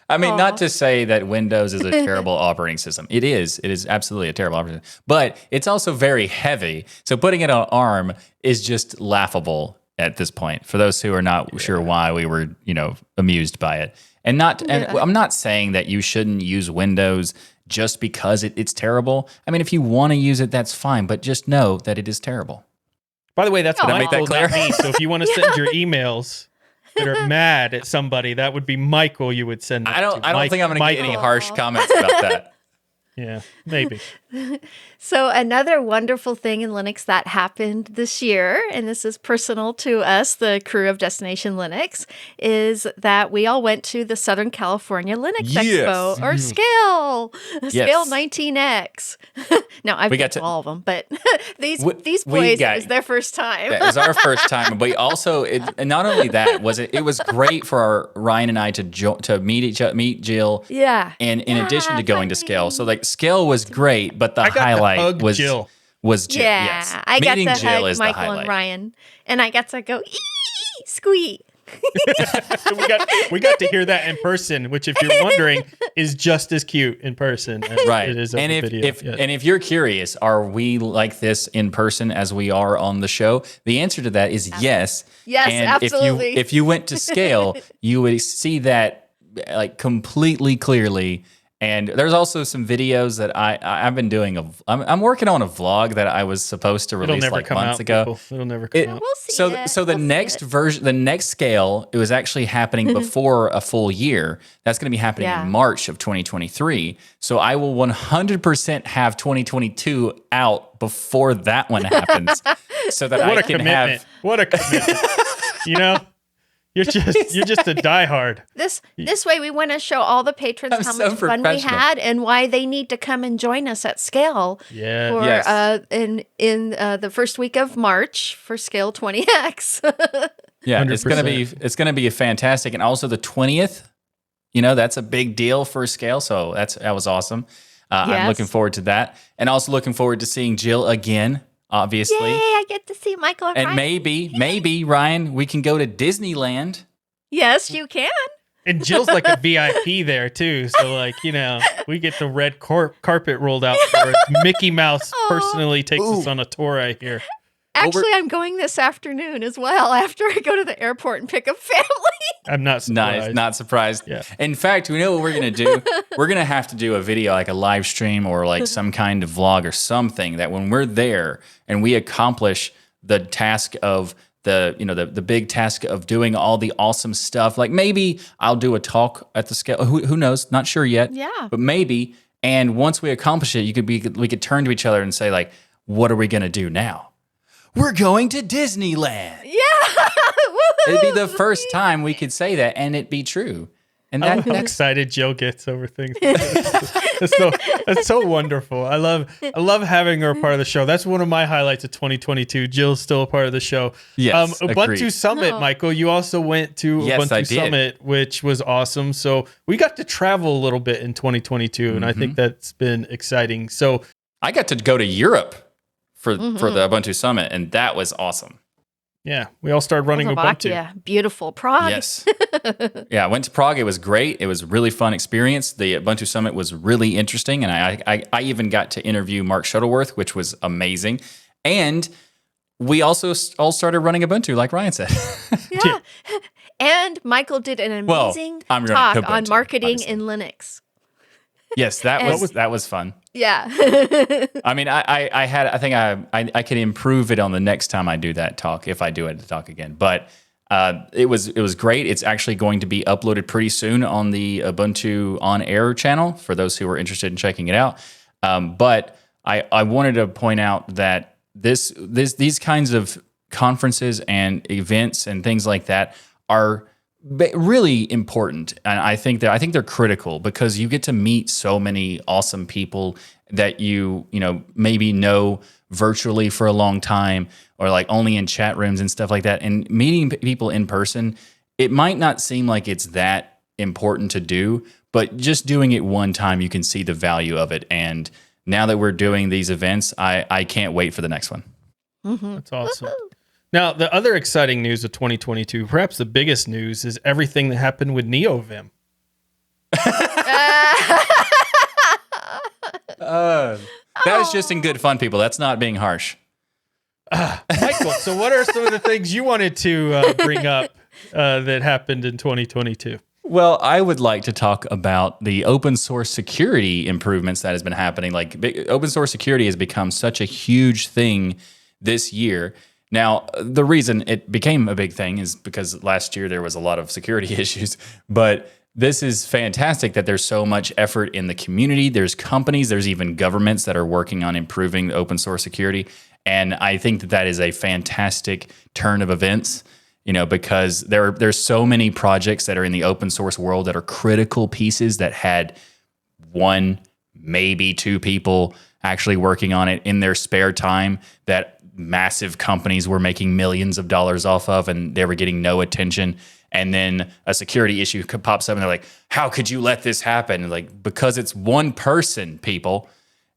I mean, not to say that Windows is a terrible operating system. It is. It is absolutely a terrible operating system. But it's also very heavy. So putting it on ARM is just laughable at this point. For those who are not sure why we were, amused by it. And I'm not saying that you shouldn't use Windows just because it's terrible. I mean, if you want to use it, that's fine. But just know that it is terrible. By the way, that's Did I make that Michael, not clear? me. So if you want to send your emails that are mad at somebody, that would be Michael you would send that I don't to. think I'm going to get any harsh comments about that. Yeah, maybe. So another wonderful thing in Linux that happened this year, and this is personal to us, the crew of Destination Linux, is that we all went to the Southern California Linux Expo, or Scale 19X. Now, I've been to all of them, but these boys, it was their first time. It was our first time, but also, and not only that, it was great for Ryan and I to meet Jill. Yeah. And in addition to going to Scale, so like Scale was great, but the highlight was Jill. Yeah, yes. I got Meeting to Jill hug is Michael the highlight. and Ryan, and I got to go squeak. we got to hear that in person, which, if you're wondering, is just as cute in person as it is on the video. And if you're curious, are we like this in person as we are on the show? The answer to that is yes. Yes, and absolutely. If you went to Scale, you would see that like completely clearly. And there's also some videos that I've been doing. I'm working on a vlog that I was supposed to release like months ago. It'll never come out. We'll see. So the next version, the next Scale, it was actually happening before a full year. That's going to be happening in March of 2023. So I will 100% have 2022 out before that one happens, so that I can have. What a commitment! You're just a diehard. This way, we want to show all the patrons how much fun we had and why they need to come and join us at Scale. Yeah. In the first week of March for Scale 20X. Yeah, 100%. it's gonna be a fantastic, and also the 20th. That's a big deal for Scale, so that was awesome. I'm looking forward to that, and also looking forward to seeing Jill again. Obviously. Yay, I get to see Michael and Ryan. maybe, Ryan, we can go to Disneyland. Yes, you can. And Jill's like a VIP there, too. So, we get the red carpet rolled out for us. Mickey Mouse personally takes us on a tour right here. Actually, I'm going this afternoon as well after I go to the airport and pick up family. I'm not surprised. Nice, not surprised. Yeah. In fact, we know what we're going to do. We're going to have to do a video, like a live stream or like some kind of vlog or something, that when we're there and we accomplish the task of the big task of doing all the awesome stuff, like maybe I'll do a talk at the Scale. Who knows? Not sure yet. Yeah. But maybe. And once we accomplish it, we could turn to each other and say, like, what are we going to do now? We're going to Disneyland. Yeah. It'd be the first time we could say that and it'd be true. And How excited Jill gets over things. That's That's so wonderful. I love having her a part of the show. That's one of my highlights of 2022. Jill's still a part of the show. Yes, Ubuntu agreed. Summit, Michael. You also went to Yes, I Ubuntu did. Summit, which was awesome. So we got to travel a little bit in 2022, and I think that's been exciting. So I got to go to Europe for the Ubuntu Summit, and that was awesome. yeah, we all started running Ubuntu. Slovakia, beautiful. Prague. Yes. Yeah, I went to Prague. It was great. It was a really fun experience. The Ubuntu Summit was really interesting, and I even got to interview Mark Shuttleworth, which was amazing. And we also all started running Ubuntu, like Ryan said. Yeah. And Michael did an amazing I'm running talk Ubuntu, on marketing obviously. in Linux. Yes, that was fun. Yeah. I mean, I think I can improve it on the next time I do that talk, if I do it to talk again. But it was great. It's actually going to be uploaded pretty soon on the Ubuntu On Air channel for those who are interested in checking it out. But I wanted to point out that these kinds of conferences and events and things like that are really important, and I think they're critical because you get to meet so many awesome people that you maybe know virtually for a long time or like only in chat rooms and stuff like that. And meeting people in person, it might not seem like it's that important to do, but just doing it one time, you can see the value of it. And now that we're doing these events, I can't wait for the next one. That's awesome. Now, the other exciting news of 2022, perhaps the biggest news, is everything that happened with NeoVim. That is just in good fun, people. That's not being harsh. Michael, so what are some of the things you wanted to bring up that happened in 2022? Well, I would like to talk about the open source security improvements that has been happening. Like open source security has become such a huge thing this year. Now, the reason it became a big thing is because last year there was a lot of security issues, but this is fantastic that there's so much effort in the community. There's companies, there's even governments that are working on improving the open source security. And I think that is a fantastic turn of events, because there's so many projects that are in the open source world that are critical pieces that had one, maybe two people actually working on it in their spare time that massive companies were making millions of dollars off of, and they were getting no attention. And then a security issue pops up and they're like, how could you let this happen? And like, because it's one person, people.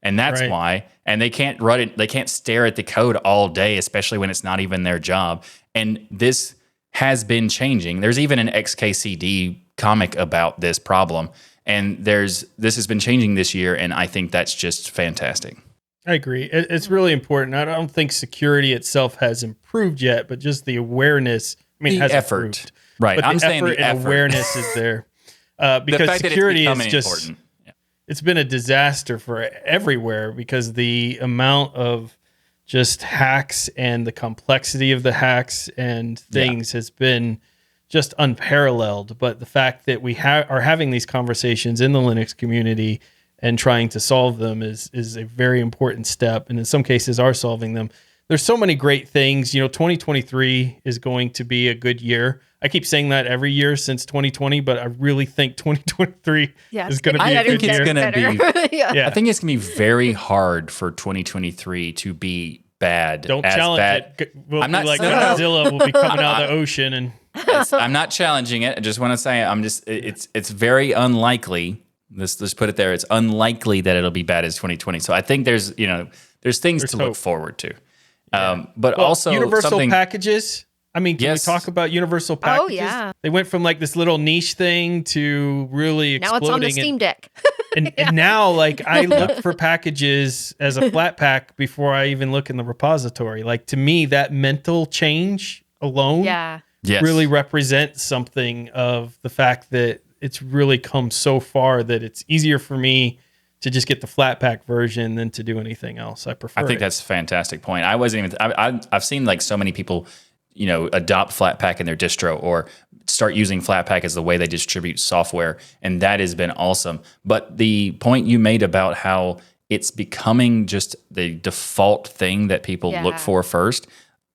And that's Right. why. And they can't run it. They can't stare at the code all day, especially when it's not even their job. And this has been changing. There's even an XKCD comic about this problem. And this has been changing this year. And I think that's just fantastic. I agree. It's really important. I don't think security itself has improved yet, but just the awareness. I mean, The it has effort. improved. Right. But I'm the saying effort the and effort. awareness is there. The Because fact that it's security is becoming just, important. Yeah. it's been a disaster for everywhere because the amount of just hacks and the complexity of the hacks and things has been just unparalleled. But the fact that we are having these conversations in the Linux community and trying to solve them is a very important step, and in some cases are solving them. There's so many great things. 2023 is going to be a good year. I keep saying that every year since 2020, but I really think 2023 is going to be a good it's year. gonna be- Yeah. I think it's going to be very hard for 2023 to be bad. Don't as challenge bad. it. We'll I'm be not- like no, no. Godzilla will be coming out of the ocean, and I'm not challenging it. I just want to say it's very unlikely. Let's put it there. It's unlikely that it'll be bad as 2020. So I think there's things to look hope. forward to. But well, also universal something. packages. I mean, can Yes. we talk about universal packages? Oh, yeah. They went from like this little niche thing to really Now exploding. it's on the Steam Deck. And now, like, I look for packages as a flat pack before I even look in the repository. Like, to me, that mental change alone Yeah. Yes. really represents something of the fact that it's really come so far that it's easier for me to just get the flat pack version than to do anything else. I prefer I think it. that's a fantastic point. I wasn't even. I've seen like so many people, adopt Flatpak in their distro or start using Flatpak as the way they distribute software, and that has been awesome. But the point you made about how it's becoming just the default thing that people look Yeah. for first,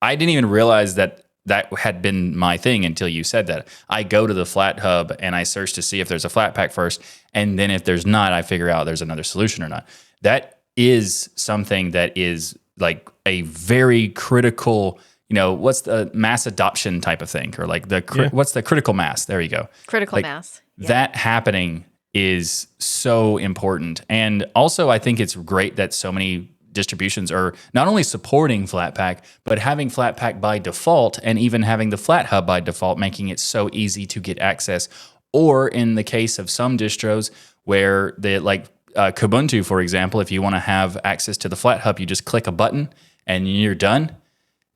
I didn't even realize that that had been my thing until you said that. I go to the FlatHub and I search to see if there's a Flatpak first, and then if there's not, I figure out there's another solution or not. That is something that is like a very critical, what's the mass adoption type of thing, or like what's the critical mass? There you go. Critical mass. Yeah. That happening is so important. And also, I think it's great that so many distributions are not only supporting Flatpak, but having Flatpak by default, and even having the FlatHub by default, making it so easy to get access. Or in the case of some distros where Kubuntu, for example, if you want to have access to the FlatHub, you just click a button and you're done.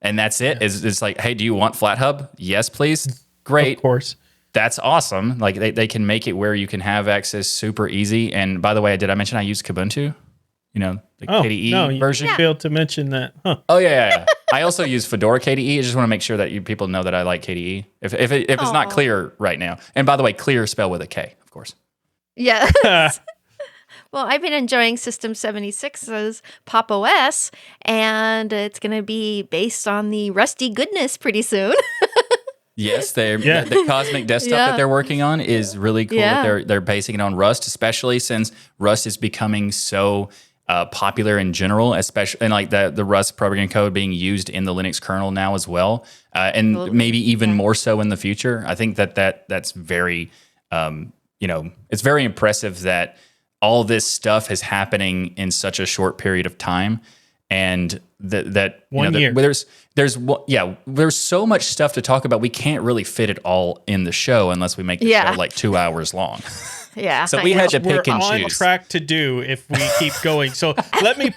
And that's it. Yeah. It's like, hey, do you want FlatHub? Yes, please. Great. Of course. That's awesome. Like they can make it where you can have access super easy. And by the way, did I mention I use Kubuntu? The KDE version. You failed to mention that. Huh. Oh yeah. I also use Fedora KDE. I just want to make sure that people know that I like KDE. If it's not clear right now. And by the way, clear spell with a K, of course. Yeah. Well, I've been enjoying System 76's Pop! OS, and it's going to be based on the Rusty goodness pretty soon. Yes, the Cosmic Desktop that they're working on is really cool. That they're basing it on Rust, especially since Rust is becoming so popular in general, especially and like the Rust programming code being used in the Linux kernel now as well, and maybe even more so in the future. I think that's very, it's very impressive that all this stuff is happening in such a short period of time, and that 1 year. There's so much stuff to talk about. We can't really fit it all in the show unless we make the show like 2 hours long. Yeah. So we had to pick and choose. We're on track to do if we keep going. So let me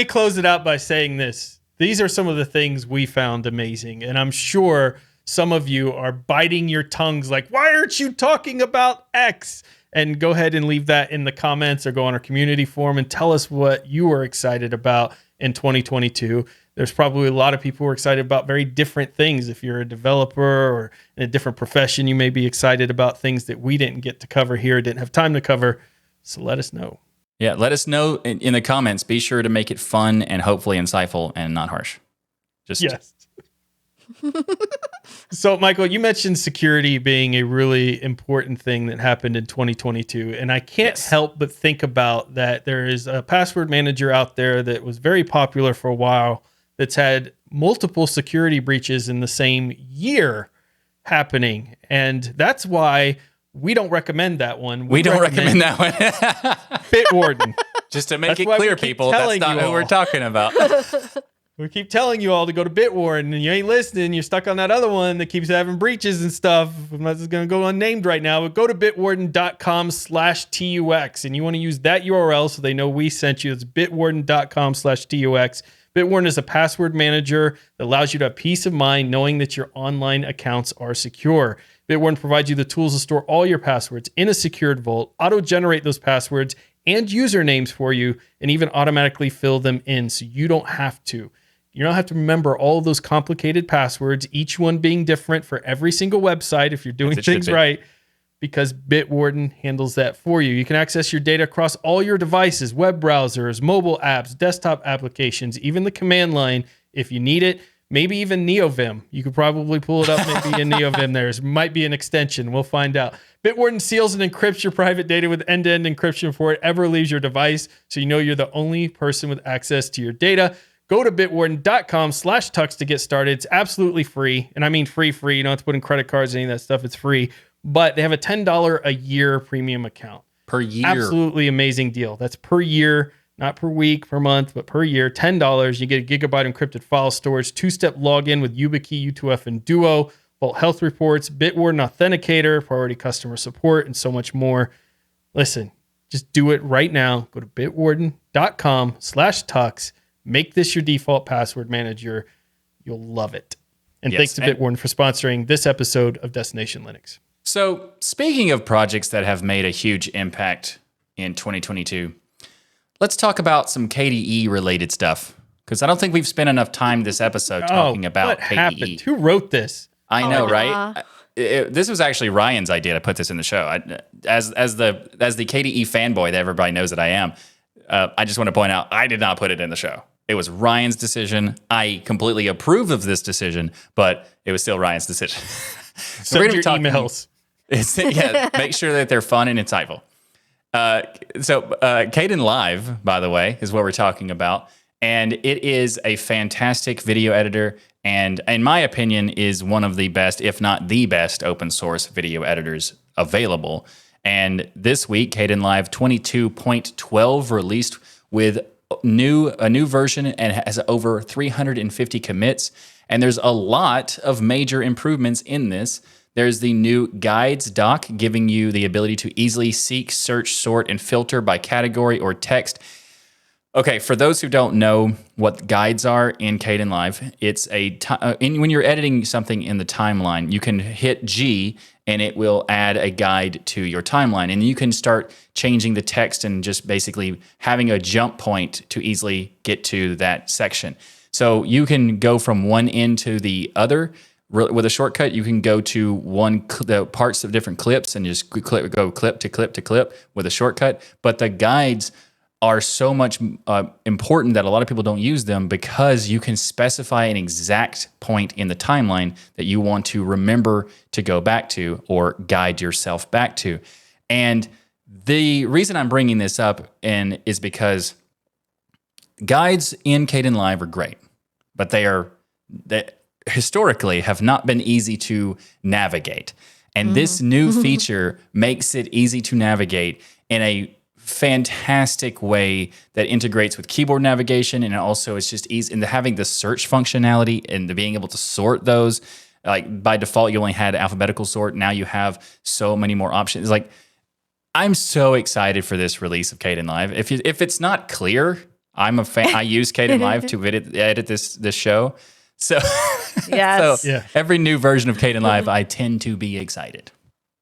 close it out by saying this. These are some of the things we found amazing, and I'm sure some of you are biting your tongues like, why aren't you talking about X? And go ahead and leave that in the comments or go on our community forum and tell us what you are excited about in 2022. There's probably a lot of people who are excited about very different things. If you're a developer or in a different profession, you may be excited about things that we didn't get to cover here, didn't have time to cover. So let us know. Yeah, let us know in the comments. Be sure to make it fun and hopefully insightful and not harsh. Yes. So, Michael, you mentioned security being a really important thing that happened in 2022. And I can't help but think about that there is a password manager out there that was very popular for a while that's had multiple security breaches in the same year happening. And that's why we don't recommend that one. We don't recommend that one. Bitwarden. Just to make it clear, people, that's not who we're talking about. We keep telling you all to go to Bitwarden, and you ain't listening. You're stuck on that other one that keeps having breaches and stuff. I'm not just going to go unnamed right now, but go to bitwarden.com/TUX, and you want to use that URL so they know we sent you. It's bitwarden.com/TUX. Bitwarden is a password manager that allows you to have peace of mind knowing that your online accounts are secure. Bitwarden provides you the tools to store all your passwords in a secured vault, auto-generate those passwords and usernames for you, and even automatically fill them in so you don't have to. You don't have to remember all of those complicated passwords, each one being different for every single website if you're doing things right, because Bitwarden handles that for you. You can access your data across all your devices, web browsers, mobile apps, desktop applications, even the command line if you need it, maybe even NeoVim. You could probably pull it up maybe in NeoVim. There might be an extension. We'll find out. Bitwarden seals and encrypts your private data with end-to-end encryption before it ever leaves your device, so you know you're the only person with access to your data. Go to bitwarden.com/tux to get started. It's absolutely free. And I mean free. You don't have to put in credit cards or any of that stuff. It's free. But they have a $10 a year premium account. Per year. Absolutely amazing deal. That's per year, not per week, per month, but per year. $10. You get a gigabyte encrypted file storage, 2-step login with YubiKey, U2F, and Duo, Vault Health Reports, Bitwarden Authenticator, priority customer support, and so much more. Listen, just do it right now. Go to bitwarden.com/tux. Make this your default password manager. You'll love it. And thanks to Bitwarden for sponsoring this episode of Destination Linux. So, speaking of projects that have made a huge impact in 2022, let's talk about some KDE related stuff, because I don't think we've spent enough time this episode talking about what KDE. Happened? Who wrote this? I know, right? This was actually Ryan's idea to put this in the show. As the KDE fanboy that everybody knows that I am, I just want to point out I did not put it in the show. It was Ryan's decision. I completely approve of this decision, but it was still Ryan's decision. So Send your emails. Make sure that they're fun and insightful. Kdenlive, by the way, is what we're talking about. And it is a fantastic video editor. And in my opinion, is one of the best, if not the best, open source video editors available. And this week, Kdenlive 22.12 released with a new version and has over 350 commits. And there's a lot of major improvements in this. There's the new guides doc, giving you the ability to easily seek, search, sort, and filter by category or text. Okay, for those who don't know what guides are in Kdenlive, it's when you're editing something in the timeline, you can hit G and it will add a guide to your timeline. And you can start changing the text and just basically having a jump point to easily get to that section. So you can go from one end to the other. With a shortcut, you can go to the parts of different clips and just go clip to clip to clip with a shortcut. But the guides are so much important that a lot of people don't use them because you can specify an exact point in the timeline that you want to remember to go back to or guide yourself back to. And the reason I'm bringing this up is because guides in Kdenlive are great, but they historically have not been easy to navigate. And this new feature makes it easy to navigate in a fantastic way that integrates with keyboard navigation, and also it's just easy. And having the search functionality and the being able to sort those, like by default you only had alphabetical sort. Now you have so many more options. Like, I'm so excited for this release of Kdenlive. If it's not clear, I'm a fan. I use Kdenlive to edit this show. So, Yes. Every new version of Kdenlive, I tend to be excited.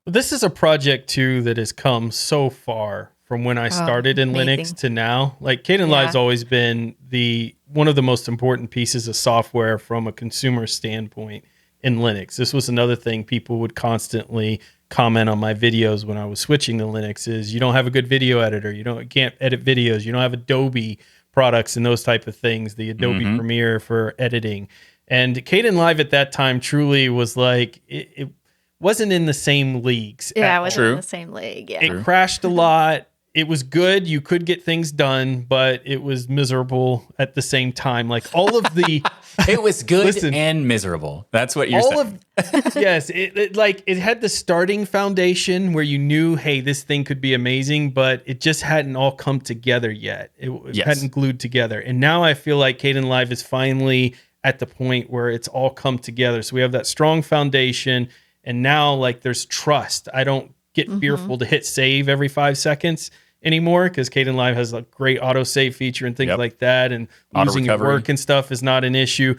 This is a project too that has come so far from when I started in amazing. Linux to now. Like, Kdenlive's always been one of the most important pieces of software from a consumer standpoint in Linux. This was another thing people would constantly comment on my videos when I was switching to Linux is you don't have a good video editor. You can't edit videos. You don't have Adobe products and those type of things, the Adobe Premiere for editing. And Kdenlive at that time truly was like, it wasn't in the same leagues. Yeah, it wasn't in the same league. Yeah. It crashed a lot. It was good. You could get things done, but it was miserable at the same time. Like all of the... It was good and miserable. That's what you're saying. Yes. It had the starting foundation where you knew, hey, this thing could be amazing, but it just hadn't all come together yet. It hadn't glued together. And now I feel like Kdenlive is finally at the point where it's all come together. So we have that strong foundation, and now like there's trust. I don't get fearful to hit save every 5 seconds anymore because Kdenlive has a great autosave feature and things like that, and losing your work and stuff is not an issue.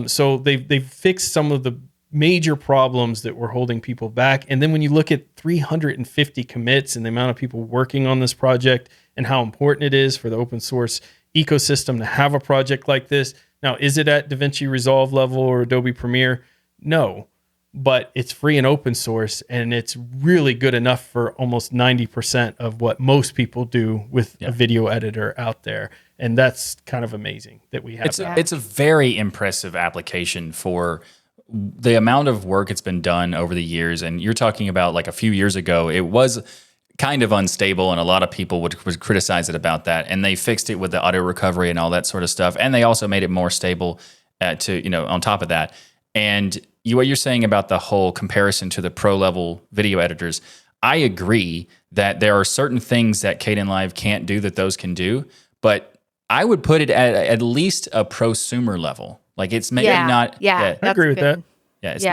So they've fixed some of the major problems that were holding people back. And then when you look at 350 commits and the amount of people working on this project and how important it is for the open source ecosystem to have a project like this. Now, is it at DaVinci Resolve level or Adobe Premiere? No. But it's free and open source, and it's really good enough for almost 90% of what most people do with a video editor out there. And that's kind of amazing that we have that. It's a very impressive application for the amount of work it's been done over the years. And you're talking about like a few years ago, it was kind of unstable, and a lot of people would criticize it about that. And they fixed it with the audio recovery and all that sort of stuff. And they also made it more stable on top of that. And what you're saying about the whole comparison to the pro level video editors, I agree that there are certain things that Kdenlive can't do that those can do, but I would put it at least a prosumer level. Like it's maybe not. I agree with that. Yeah, it's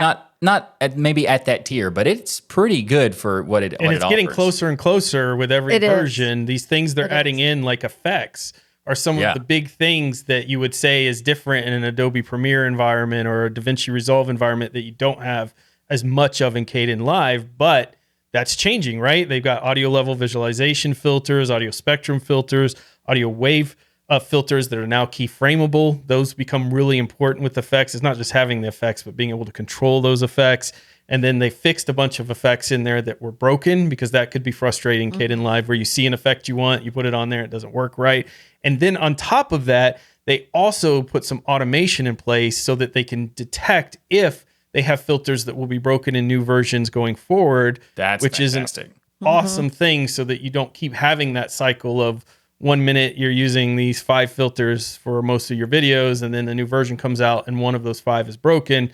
not maybe at that tier, but it's pretty good for what it offers. And it's getting closer and closer with every version. These things they're adding in, like effects, are some of the big things that you would say is different in an Adobe Premiere environment or a DaVinci Resolve environment that you don't have as much of in Kdenlive, but that's changing, right? They've got audio level visualization filters, audio spectrum filters, audio wave filters that are now keyframeable. Those become really important with effects. It's not just having the effects, but being able to control those effects. And then they fixed a bunch of effects in there that were broken, because that could be frustrating. Kdenlive, where you see an effect you want, you put it on there, it doesn't work right. And then on top of that, They also put some automation in place so that they can detect if they have filters that will be broken in new versions going forward. Which fantastic. Is an awesome thing, so that you don't keep having that cycle of 1 minute you're using these 5 filters for most of your videos, and then a new version comes out and one of those 5 is broken.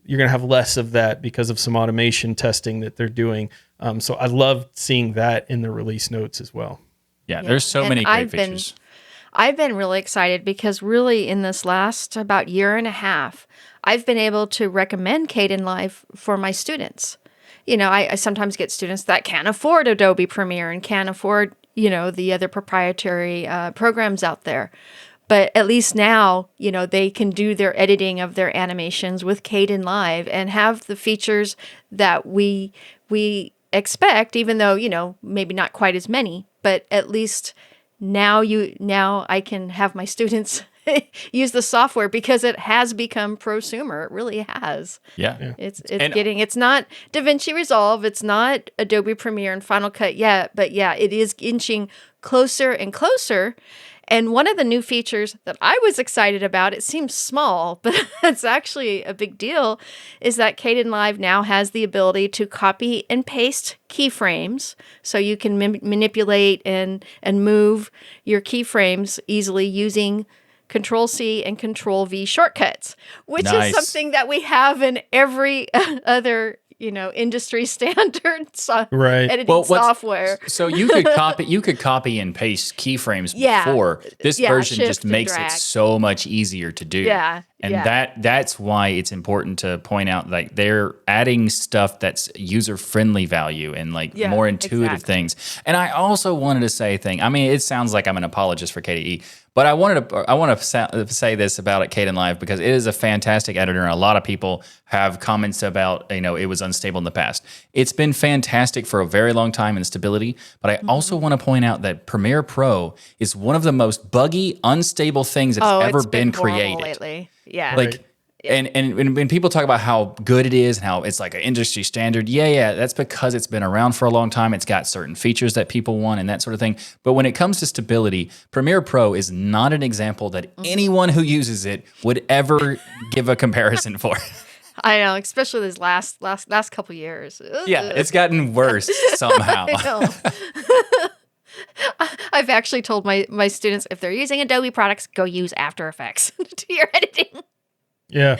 You're going to have less of that because of some automation testing that they're doing. So I love seeing that in the release notes as well. Yeah, there's so many great features. I've been really excited because really in this last about year and a half, I've been able to recommend Kdenlive for my students. You know, I sometimes get students that can't afford Adobe Premiere and can't afford, you know, the other proprietary programs out there. But at least now, you know, they can do their editing of their animations with Kdenlive and have the features that we expect, even though, you know, maybe not quite as many, but at least now I can have my students use the software because it has become prosumer. It really has. Yeah. It's not DaVinci Resolve, it's not Adobe Premiere and Final Cut yet, but yeah, it is inching closer and closer. And one of the new features that I was excited about, it seems small, but it's actually a big deal, is that Kdenlive now has the ability to copy and paste keyframes. So you can manipulate and move your keyframes easily using Control-C and Control-V shortcuts, which is something that we have in every other industry standard editing software. So you could copy and paste keyframes before. This version just makes it so much easier to do. Yeah. And that's why it's important to point out, like, they're adding stuff that's user-friendly value and more intuitive things. And I also wanted to say a thing. I mean, it sounds like I'm an apologist for KDE, but I want to say this about Kdenlive because it is a fantastic editor, and a lot of people have comments about, it was unstable in the past. It's been fantastic for a very long time in stability, but I also want to point out that Premiere Pro is one of the most buggy, unstable things that's ever been created lately. Yeah. And when people talk about how good it is and how it's like an industry standard, that's because it's been around for a long time. It's got certain features that people want and that sort of thing. But when it comes to stability, Premiere Pro is not an example that anyone who uses it would ever give a comparison for. I know, especially these last couple years. Ugh. Yeah, it's gotten worse somehow. I know. I've actually told my students, if they're using Adobe products, go use After Effects to do your editing. Yeah.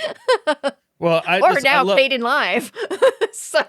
Well, Kdenlive. So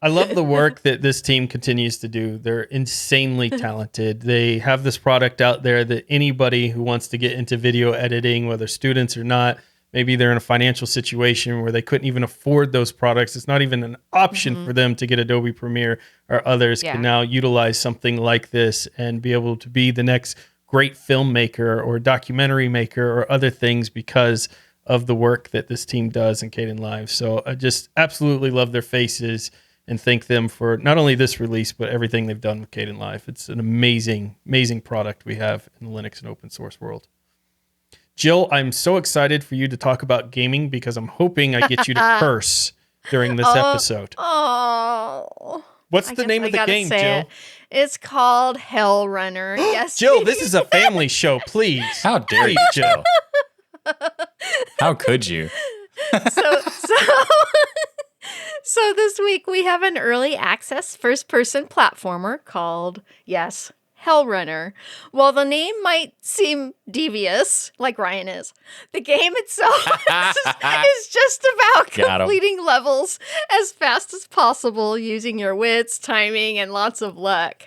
I love the work that this team continues to do. They're insanely talented. They have this product out there that anybody who wants to get into video editing, whether students or not, maybe they're in a financial situation where they couldn't even afford those products. It's not even an option for them to get Adobe Premiere, or others can now utilize something like this and be able to be the next great filmmaker or documentary maker or other things because of the work that this team does in Kdenlive. So I just absolutely love their faces and thank them for not only this release, but everything they've done with Kdenlive. It's an amazing, amazing product we have in the Linux and open source world. Jill, I'm so excited for you to talk about gaming because I'm hoping I get you to curse during this episode. Oh. What's the name of the game, Jill? It's called Hell Runner. Yes. Jill, this is a family show, please. How dare you, Jill? How could you? So this week we have an early access first-person platformer called, Hell Runner. While the name might seem devious, like Ryan is, the game itself is just about completing levels as fast as possible using your wits, timing, and lots of luck.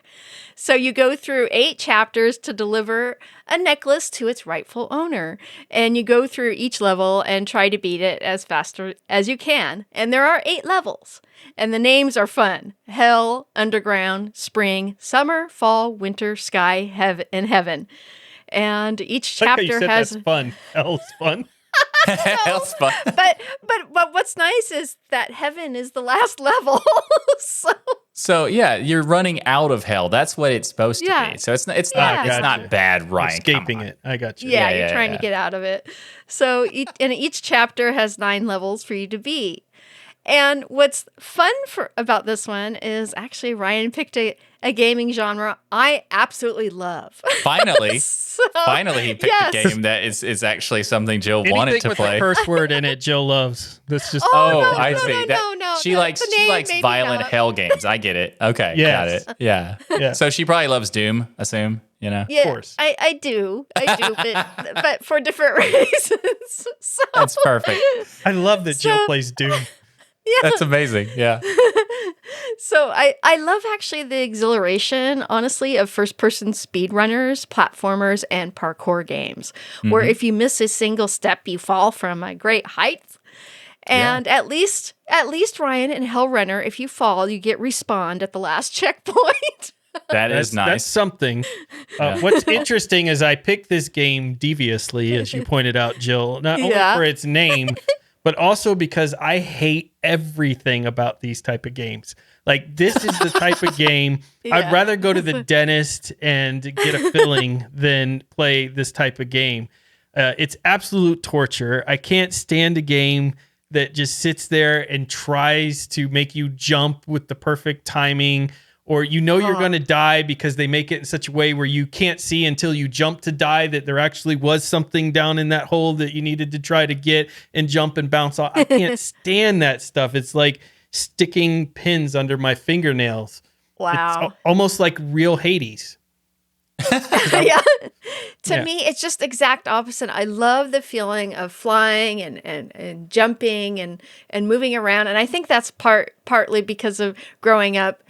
So you go through 8 chapters to deliver a necklace to its rightful owner. And you go through each level and try to beat it as fast as you can. And there are 8 levels. And the names are fun. Hell, Underground, Spring, Summer, Fall, Winter, Sky, and Heaven. And each chapter has... That's fun. Hell's fun. Hell's fun. But what's nice is that Heaven is the last level. So you're running out of hell. That's what it's supposed to be. So it's not bad, Ryan. Escaping it. I got you. Yeah, you're trying to get out of it. So each chapter has 9 levels for you to beat. And what's fun about this one is actually Ryan picked a gaming genre I absolutely love. Finally. So, Finally, he picked a game that is actually something Jill wanted Anything to with play. a curse word in it, Jill loves. That's just I see. She no, likes the name likes made me violent up. hell games. I get it. Okay, Yes. got it. Yeah. Yeah. So she probably loves Doom. Assume Yeah, course. I do, but for different reasons. So, That's perfect. I love that Jill So- plays Doom. yeah. That's amazing. Yeah. So I love actually the exhilaration, honestly, of first-person speedrunners, platformers, and parkour games, where if you miss a single step, you fall from a great height. And at least Ryan in Hellrunner, if you fall, you get respawned at the last checkpoint. That is That's nice. something. What's interesting is I picked this game deviously, as you pointed out, Jill, not only Yeah. for its name, but also because I hate everything about these type of games. Like, this is the type of game I'd Yeah. rather go to the dentist and get a filling than play this type of game. It's absolute torture. I can't stand a game that just sits there and tries to make you jump with the perfect timing, or you're going to die because they make it in such a way where you can't see until you jump to die that there actually was something down in that hole that you needed to try to get and jump and bounce off. I can't stand that stuff. It's like sticking pins under my fingernails. Wow. It's almost like real Hades. Yeah. To Yeah. me, it's just exact opposite. I love the feeling of flying and jumping and moving around. And I think that's partly because of growing up,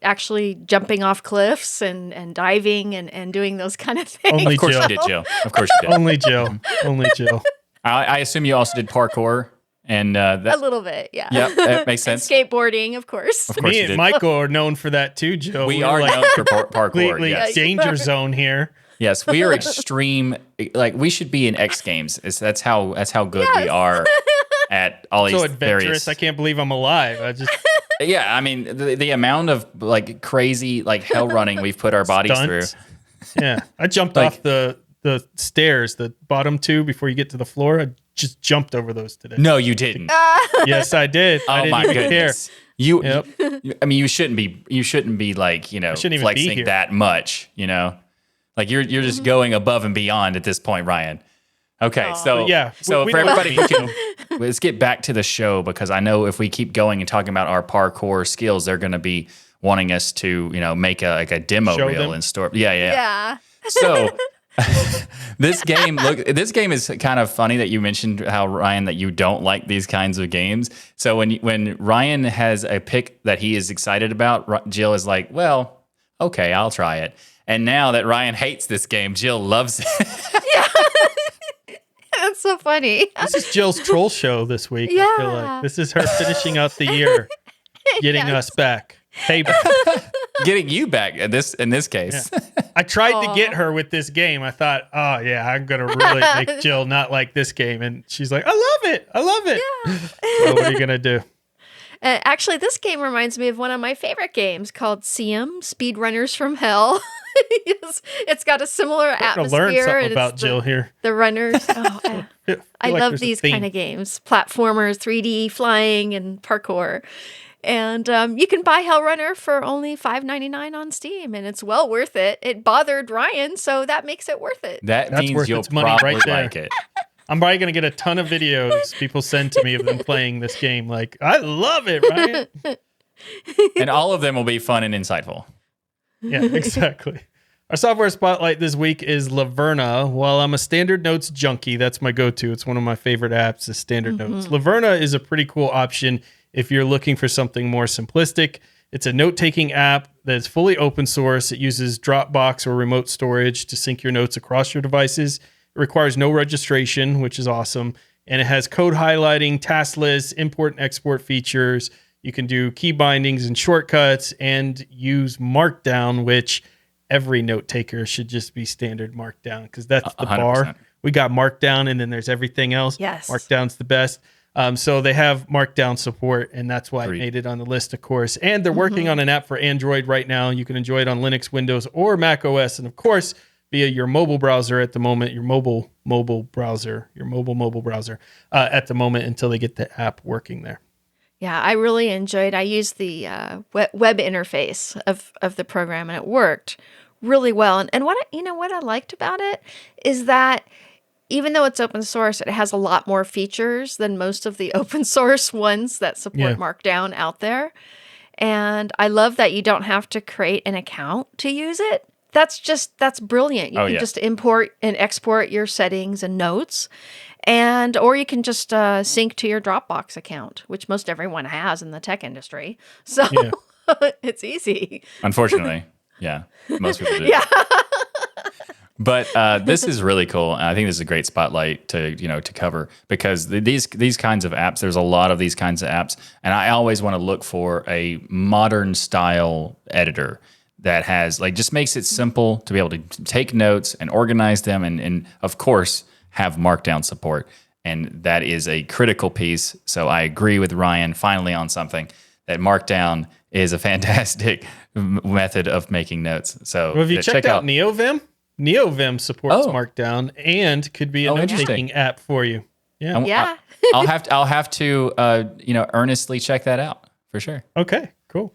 actually jumping off cliffs and diving and doing those kind of things. Only Of course Jill. you did, Jill. Of course you did. Only Jill. Only Jill. I assume you also did parkour, and A that. little bit, yeah. Yep, that makes And sense. skateboarding, of course. Of course Me you and did. Michael are known for that too, Jill. We We're are like known for parkour. completely Yes. danger zone here. Yes, we are extreme. Like we should be in X Games. That's how good we are at all these So adventurous. various. I can't believe I'm alive. I just Yeah, I mean the amount of like crazy like hell running we've put our bodies stunts. through. Yeah. I jumped Like- off the stairs, the bottom two before you get to the floor. I just jumped over those today. No, you didn't. Yes, I did. I Oh didn't my even goodness. You, Yep. I mean, you shouldn't be like shouldn't even be flexing here. that much. Like you're just going above and beyond at this point, Ryan. Okay, so Yeah, so we for know what everybody you who can, let's get back to the show because I know if we keep going and talking about our parkour skills, they're going to be wanting us to make a demo Show reel them. and store. Yeah. Yeah. So this game is kind of funny that you mentioned how Ryan that you don't like these kinds of games. So when Ryan has a pick that he is excited about, Jill is like, "Well, okay, I'll try it." And now that Ryan hates this game, Jill loves it. That's so funny. This is Jill's troll show this week. I feel Yeah. like this is her finishing out the year, getting us back. Payback. Getting you back in this case. I tried to Aw. get her with this game. I thought, oh yeah, I'm gonna really make Jill not like this game, and she's like, I love it. I love it. So what are you gonna do? Actually, this game reminds me of one of my favorite games called CM, Speedrunners from Hell. It's got a similar I'm gonna atmosphere. learn something and about it's Jill here. The runners. Oh, I like love there's a these theme. kind of games. Platformers, 3D flying, and parkour. And you can buy Hellrunner for only $5.99 on Steam, and it's well worth it. It bothered Ryan, so that makes it worth it. That That's means worth you'll its money probably right there. like it. I'm probably gonna get a ton of videos people send to me of them playing this game. Like, I love it, Ryan. And all of them will be fun and insightful. Yeah, exactly. Our software spotlight this week is Laverna. While I'm a Standard Notes junkie, that's my go-to. It's one of my favorite apps is Standard Notes. Laverna is a pretty cool option if you're looking for something more simplistic. It's a note-taking app that is fully open source. It uses Dropbox or remote storage to sync your notes across your devices. It requires no registration, which is awesome. And it has code highlighting, task lists, import and export features. You can do key bindings and shortcuts and use Markdown, which every note taker should just be standard Markdown because that's the 100%. bar. We got Markdown and then there's everything else. Yes. Markdown's the best. So they have Markdown support, and that's why Agreed. I made it on the list, of course. And they're working on an app for Android right now. You can enjoy it on Linux, Windows, or Mac OS. And of course, via your mobile browser at the moment, your mobile browser at the moment until they get the app working there. Yeah, I really enjoyed. I used the web interface of the program, and it worked really well. And what I liked about it is that even though it's open source, it has a lot more features than most of the open source ones that support Markdown out there. And I love that you don't have to create an account to use it. That's brilliant. You can just import and export your settings and notes, or you can just sync to your Dropbox account, which most everyone has in the tech industry. So it's easy. Unfortunately, yeah, most people do. Yeah. But this is really cool, and I think this is a great spotlight to cover, because these kinds of apps, there's a lot of these kinds of apps, and I always want to look for a modern style editor that has just makes it simple to be able to take notes and organize them, and of course have Markdown support, and that is a critical piece. So I agree with Ryan finally on something, that Markdown is a fantastic method of making notes. So have you checked out NeoVim? NeoVim supports Markdown and could be a note-taking app for you. Yeah. I'll have to earnestly check that out for sure. Okay, cool.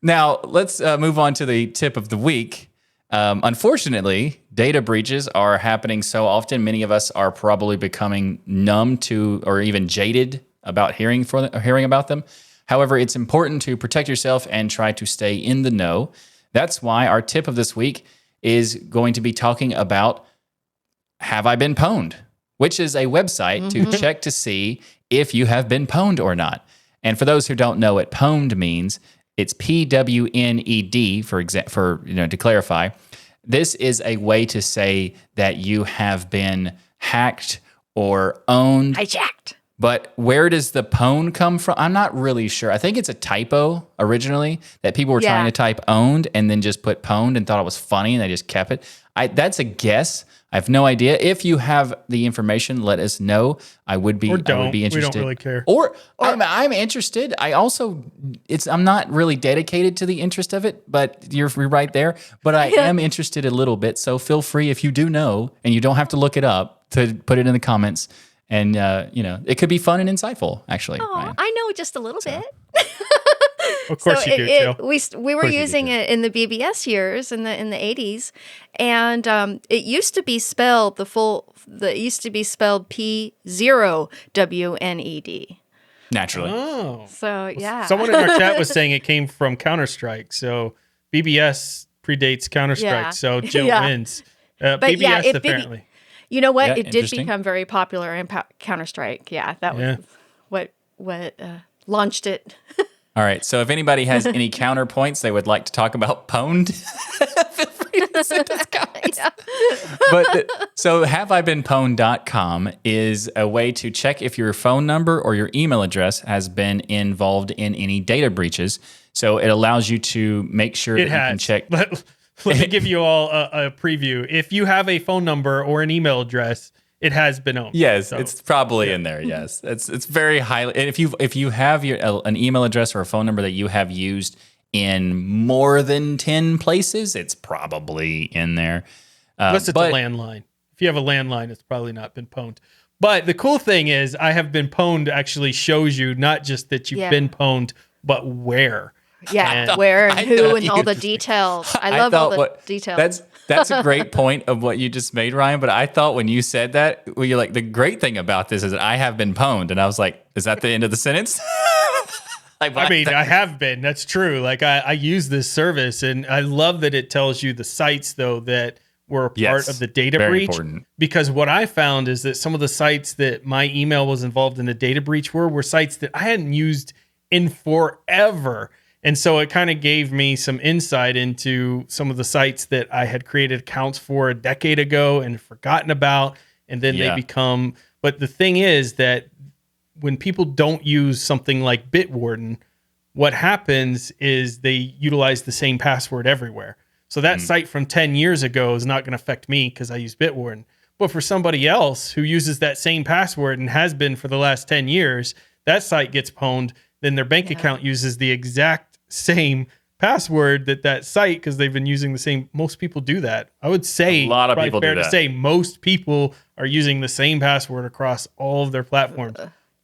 Now let's move on to the tip of the week. Unfortunately, data breaches are happening so often. Many of us are probably becoming numb to, or even jaded about hearing about them. However, it's important to protect yourself and try to stay in the know. That's why our tip of this week is going to be talking about Have I Been Pwned?, which is a website to check to see if you have been pwned or not. And for those who don't know what pwned means, it's PWNED, to clarify. This is a way to say that you have been hacked or owned. Hijacked. But where does the pwn come from? I'm not really sure. I think it's a typo originally, that people were trying to type owned and then just put pwned and thought it was funny and they just kept it. That's a guess. I have no idea. If you have the information, let us know. I would be interested. We don't really care. Or I'm interested. I'm not really dedicated to the interest of it, but you're right there. But I am interested a little bit. So feel free, if you do know, and you don't have to look it up, to put it in the comments. And, it could be fun and insightful, actually. Oh, I know just a little bit. Of course you do, Jill. We were using it in the BBS years in the 80s, and it used to be spelled P0WNED. Naturally. Oh. So, yeah. Someone in our chat was saying it came from Counter-Strike. So BBS predates Counter-Strike. So Jill wins. BBS apparently. You know what? Yeah, it did become very popular in Counter-Strike. Yeah, that was what launched it. All right. So if anybody has any counterpoints they would like to talk about pwned, feel free to send us comments. So haveibeenpwned.com is a way to check if your phone number or your email address has been involved in any data breaches. So it allows you to make sure that you can check. Let me give you all a preview. If you have a phone number or an email address, it has been owned. Yes, so, it's probably in there. Yes, it's very highly. And if you have an email address or a phone number that you have used in more than 10 places, it's probably in there. Unless it's a landline. If you have a landline, it's probably not been pwned. But the cool thing is, I have been pwned actually shows you not just that you've been pwned, but where. Yeah, where and who and all the details. I love all the details. That's a great point of what you just made, Ryan. But I thought when you said that, you're like, the great thing about this is that I have been pwned. And I was like, is that the end of the sentence? I have been. That's true. Like I use this service, and I love that it tells you the sites, though, that were a part of the data breach. Important. Because what I found is that some of the sites that my email was involved in the data breach were sites that I hadn't used in forever. And so it kind of gave me some insight into some of the sites that I had created accounts for a decade ago and forgotten about. And then they become, but the thing is that when people don't use something like Bitwarden, what happens is they utilize the same password everywhere. So that site from 10 years ago is not going to affect me because I use Bitwarden. But for somebody else who uses that same password and has been for the last 10 years, that site gets pwned. Then their bank account uses the exact same password that site, because they've been using the same. Most people do that. I would say A lot of probably people fair do to that. say most people are using the same password across all of their platforms.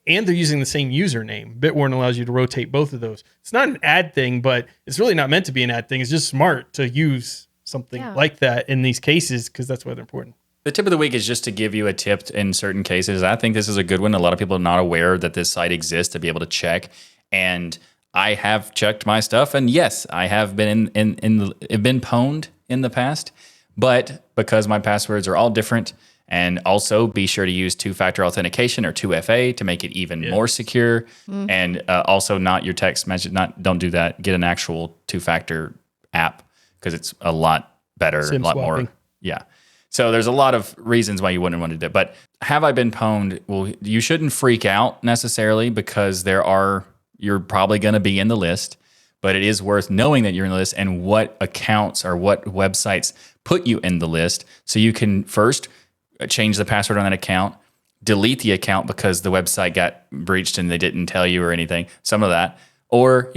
And they're using the same username. Bitwarden allows you to rotate both of those. It's not an ad thing, but it's really not meant to be an ad thing. It's just smart to use something like that in these cases, because that's why they're important. The tip of the week is just to give you a tip in certain cases. I think this is a good one. A lot of people are not aware that this site exists to be able to check. And I have checked my stuff, and yes, I have been been pwned in the past. But because my passwords are all different, and also be sure to use two-factor authentication or 2FA to make it even more secure. And also not your text message. Don't do that. Get an actual two-factor app, because it's a lot better, SIM a lot swapping. more. Yeah. So there's a lot of reasons why you wouldn't want to do it. But have I been pwned? Well, you shouldn't freak out necessarily, because you're probably going to be in the list. But it is worth knowing that you're in the list and what accounts or what websites put you in the list, so you can first change the password on that account, delete the account because the website got breached and they didn't tell you or anything, some of that. Or,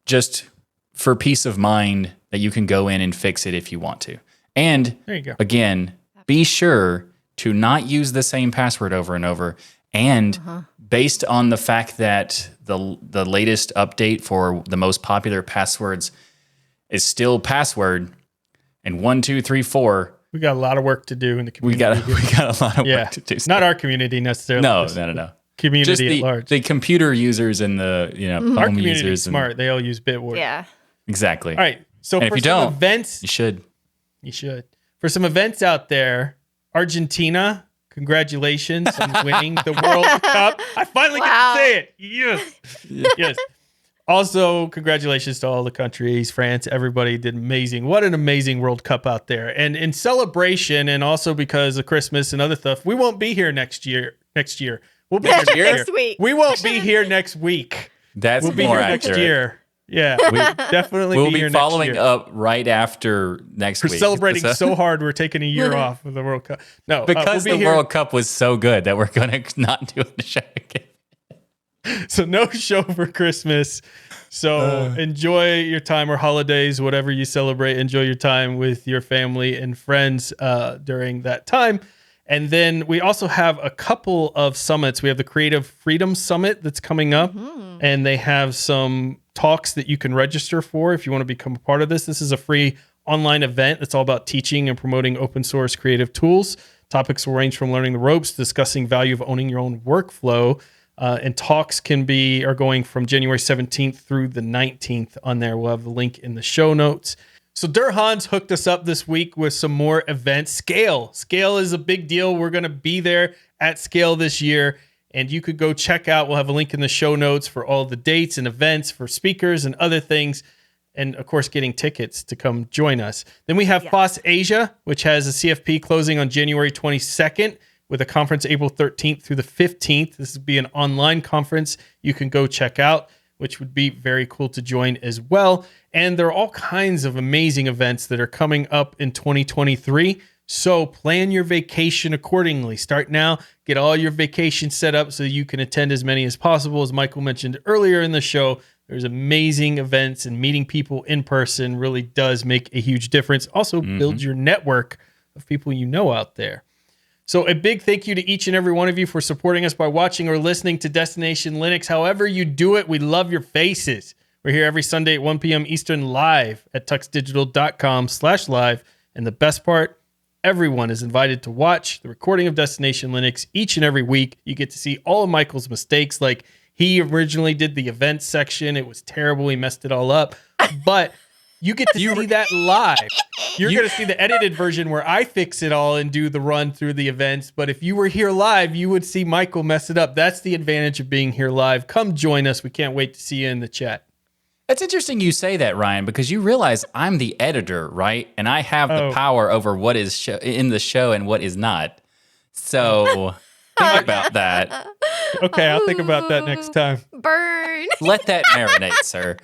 just for peace of mind that you can go in and fix it if you want to. And There you go. again, be sure to not use the same password over and over. And based on the fact that the latest update for the most popular passwords is still password, and 1, 2, 3, 4, We got a lot of work to do in the we community. got a lot of work to do. Not our community necessarily. No. just Just community at large. the computer users and the Our phone community is users. smart. They all use Bitwarden. Yeah. Exactly. All right. So And for if you some don't, events, you should. you should. For some events out there, Argentina, congratulations on winning the World Cup. I finally get Wow. to say it. Yes. Yes. Also, congratulations to all the countries. France, everybody did amazing. What an amazing World Cup out there. And in celebration, and also because of Christmas and other stuff, we won't be here next year. We'll be here next year. Next week. We won't be here next week. That's We'll be more here accurate. next year. Yeah, we definitely We'll be here be following next year. up right after next We're week. celebrating so hard, we're taking a year off of the World Cup. No, because we'll be the here. World Cup was so good that we're going to not do the show again. So no show for Christmas. So enjoy your time or holidays, whatever you celebrate. Enjoy your time with your family and friends during that time. And then we also have a couple of summits. We have the Creative Freedom Summit that's coming up, and they have some talks that you can register for if you want to become a part of this. This is a free online event that's all about teaching and promoting open source creative tools. Topics will range from learning the ropes, discussing value of owning your own workflow, and talks are going from January 17th through the 19th on there. We'll have the link in the show notes. So Hans hooked us up this week with some more events. Scale is a big deal. We're going to be there at Scale this year, and you could go check out. We'll have a link in the show notes for all the dates and events for speakers and other things. And of course, getting tickets to come join us. Then we have FOSS Asia, which has a CFP closing on January 22nd with a conference April 13th through the 15th. This would be an online conference you can go check out, which would be very cool to join as well. And there are all kinds of amazing events that are coming up in 2023. So plan your vacation accordingly. Start now, get all your vacations set up so you can attend as many as possible. As Michael mentioned earlier in the show, there's amazing events, and meeting people in person really does make a huge difference. Also build your network of people you know out there. So a big thank you to each and every one of you for supporting us by watching or listening to Destination Linux. However you do it, we love your faces. We're here every Sunday at 1 p.m. Eastern live at tuxdigital.com/live. And the best part, everyone is invited to watch the recording of Destination Linux each and every week. You get to see all of Michael's mistakes. Like, he originally did the events section. It was terrible. He messed it all up. But you get to see that live. You're going to see the edited version where I fix it all and do the run through the events. But if you were here live, you would see Michael mess it up. That's the advantage of being here live. Come join us. We can't wait to see you in the chat. It's interesting you say that, Ryan, because you realize I'm the editor, right? And I have the power over what is in the show and what is not. So think about that. Okay, I'll think about that next time. Burn. Let that marinate, sir.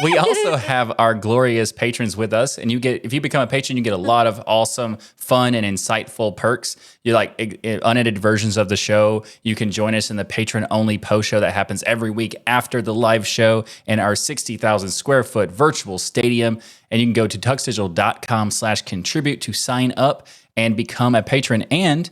We also have our glorious patrons with us, and if you become a patron, you get a lot of awesome, fun, and insightful perks. You like unedited versions of the show. You can join us in the patron-only post show that happens every week after the live show in our 60,000 square foot virtual stadium. And you can go to tuxdigital.com/contribute to sign up and become a patron. And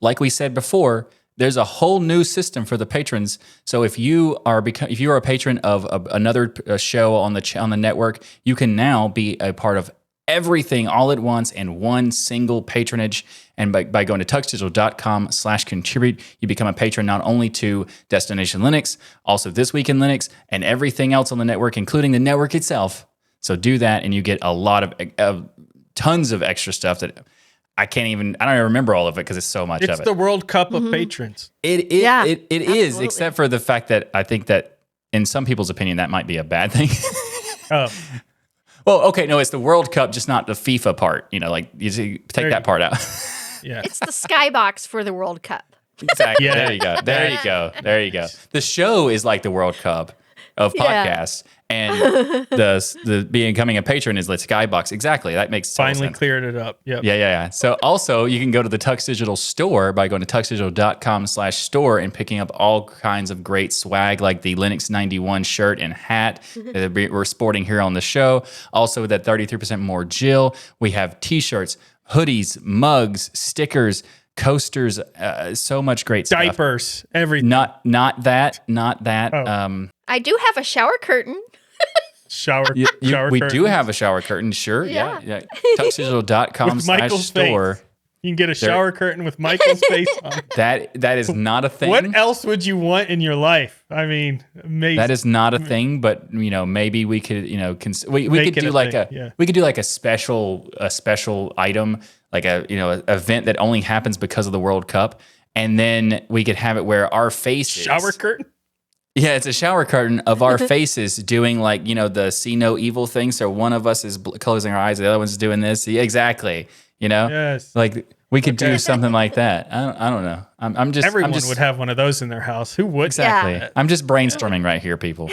like we said before, there's a whole new system for the patrons. So if you are a patron of another show on the network, you can now be a part of everything all at once in one single patronage. And by going to tuxdigital.com/contribute, you become a patron not only to Destination Linux, also This Week in Linux, and everything else on the network, including the network itself. So do that, and you get a lot of tons of extra stuff that I don't even remember all of it because it's so much of it. It's the World Cup of patrons. It is, except for the fact that I think that in some people's opinion, that might be a bad thing. Oh. Well, okay, no, it's the World Cup, just not the FIFA part. Like you take that part out. Yeah. It's the skybox for the World Cup. Exactly. Yeah. There you go. The show is like the World Cup of podcasts. And the becoming a patron is the skybox. Exactly. That makes total Finally sense. cleared it up. Yep. Yeah. So also you can go to the Tux Digital store by going to tuxdigital.com/store and picking up all kinds of great swag like the Linux 91 shirt and hat that we're sporting here on the show. Also that 33% more Jill. We have t-shirts, hoodies, mugs, stickers, coasters, so much great stuff. Diapers, everything. Not that. Oh. I do have a shower curtain. Shower We curtains. do have a shower curtain, sure. Yeah. With Michael's tuxdigital.com/store. face. You can get a shower curtain with Michael's face on. That is not a thing. What else would you want in your life? I mean, amazing. That is not a thing, but maybe we could, we Make could it do a like thing, we could do like a special item, like an event that only happens because of the World Cup, and then we could have it where our faces shower curtain. Yeah, it's a shower curtain of our faces doing the see no evil thing. So one of us is closing our eyes, the other one's doing this. Yeah, exactly. Yes. Like we could do something like that. I don't know. Everyone would have one of those in their house. Who would? Exactly. Yeah. I'm just brainstorming right here, people.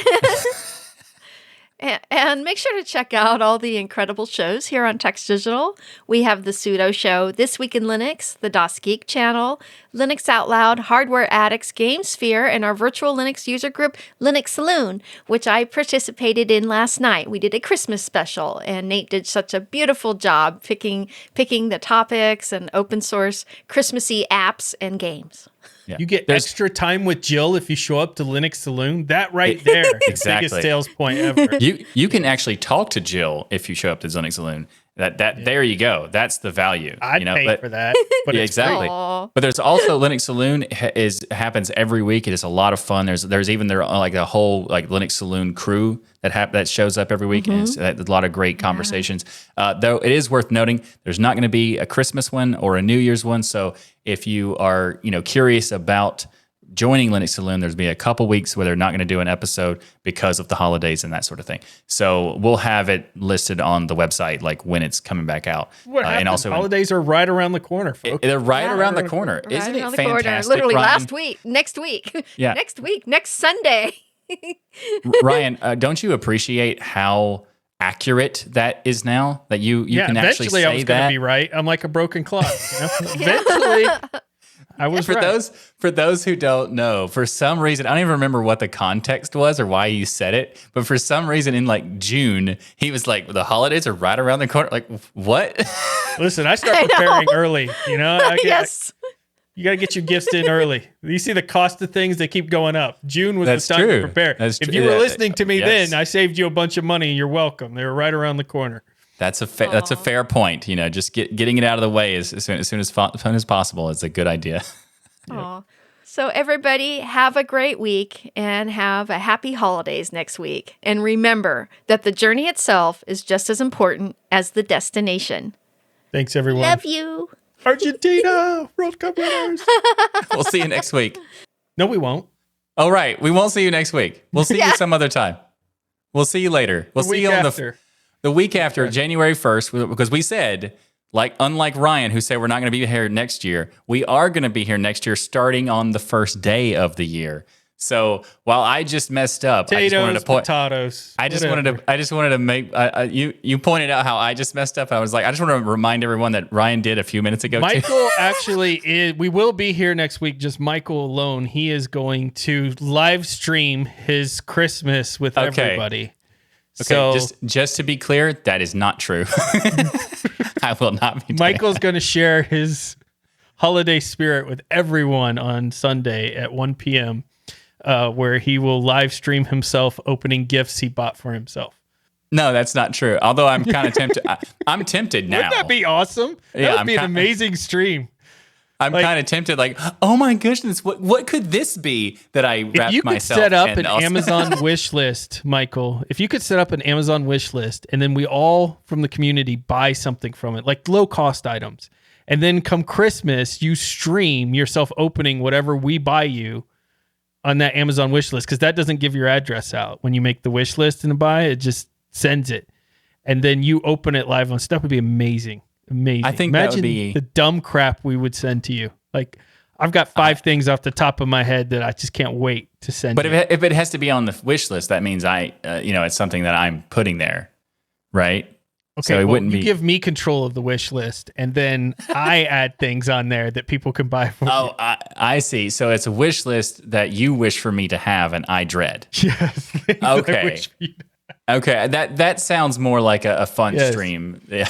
And make sure to check out all the incredible shows here on Tux Digital. We have the Pseudo Show, This Week in Linux, the DOS Geek channel, Linux Out Loud, Hardware Addicts, GameSphere, and our virtual Linux user group, Linux Saloon, which I participated in last night. We did a Christmas special, and Nate did such a beautiful job picking the topics and open source Christmassy apps and games. Yeah. You get extra time with Jill if you show up to Linux Saloon. That right there, Exactly. biggest sales point ever. You can actually talk to Jill if you show up to Linux Saloon. There you go. That's the value. I'd pay for that. But Yeah, it's exactly. Aw. But there's also Linux Saloon happens every week. It is a lot of fun. There's even a whole Linux Saloon crew that shows up every week, and it's a lot of great conversations. Though it is worth noting, there's not going to be a Christmas one or a New Year's one. So if you are curious about joining Linux Saloon, there's been a couple weeks where they're not going to do an episode because of the holidays and that sort of thing. So we'll have it listed on the website when it's coming back out. What happened? And also Holidays are right around the corner, folks. they're right around the corner. Right Isn't it around the corner. fantastic? Literally Ryan? next week. Yeah. Next Sunday. Ryan, don't you appreciate how accurate that is now? That you can actually eventually say I was going to that? be right. I'm like a broken clock. Eventually, I was For right. those who don't know, for some reason, I don't even remember what the context was or why you said it, but for some reason in June, he was like, the holidays are right around the corner. Like, what? Listen, I start preparing early. Yes. You got to get your gifts in early. You see the cost of things, they keep going up. June was That's the time true. to prepare. That's if true. you were Yeah. listening to me Yes. then, I saved you a bunch of money. You're welcome. They were right around the corner. That's a fair point. Just getting it out of the way as soon as possible is a good idea. Aw. So everybody have a great week and have a happy holidays next week. And remember that the journey itself is just as important as the destination. Thanks, everyone. Love you. Argentina, World Cup winners. We'll see you next week. No, we won't. All right. We won't see you next week. We'll see you some other time. We'll see you later. We'll see you on the week after, January 1st, because we said, unlike Ryan, who said we're not going to be here next year, we are going to be here next year starting on the first day of the year. So while I just messed up, Potatoes, potatoes. I just wanted to make you pointed out how I just messed up. I was like, I just want to remind everyone that Ryan did a few minutes ago. Michael actually is. We will be here next week. Just Michael alone. He is going to live stream his Christmas with everybody. Okay, so, just to be clear, that is not true. I will not be. Michael's going to share his holiday spirit with everyone on Sunday at 1 p.m. Where he will live stream himself opening gifts he bought for himself. No, that's not true. Although I'm kind of tempted. I'm tempted now. Wouldn't that be awesome? That would be an amazing stream. I'm kind of tempted, like, oh my goodness, what could this be that I wrapped myself in? If you could set up an Amazon wish list, Michael, if you could set up an Amazon wish list and then we all from the community buy something from it, like low cost items, and then come Christmas, you stream yourself opening whatever we buy you on that Amazon wish list, because that doesn't give your address out when you make the wish list and buy it just sends it, and then you open it live on stuff. Would be amazing. I think imagine that would be the dumb crap we would send to you. Like, I've got 5 things off the top of my head that I just can't wait to send. But if it has to be on the wish list, that means it's something that I'm putting there, right? Okay, so it wouldn't be. Give me control of the wish list, and then I add things on there that people can buy for. Oh, I see. So it's a wish list that you wish for me to have, and I dread. Yes. Okay. Okay. That sounds more like a fun stream. Yeah.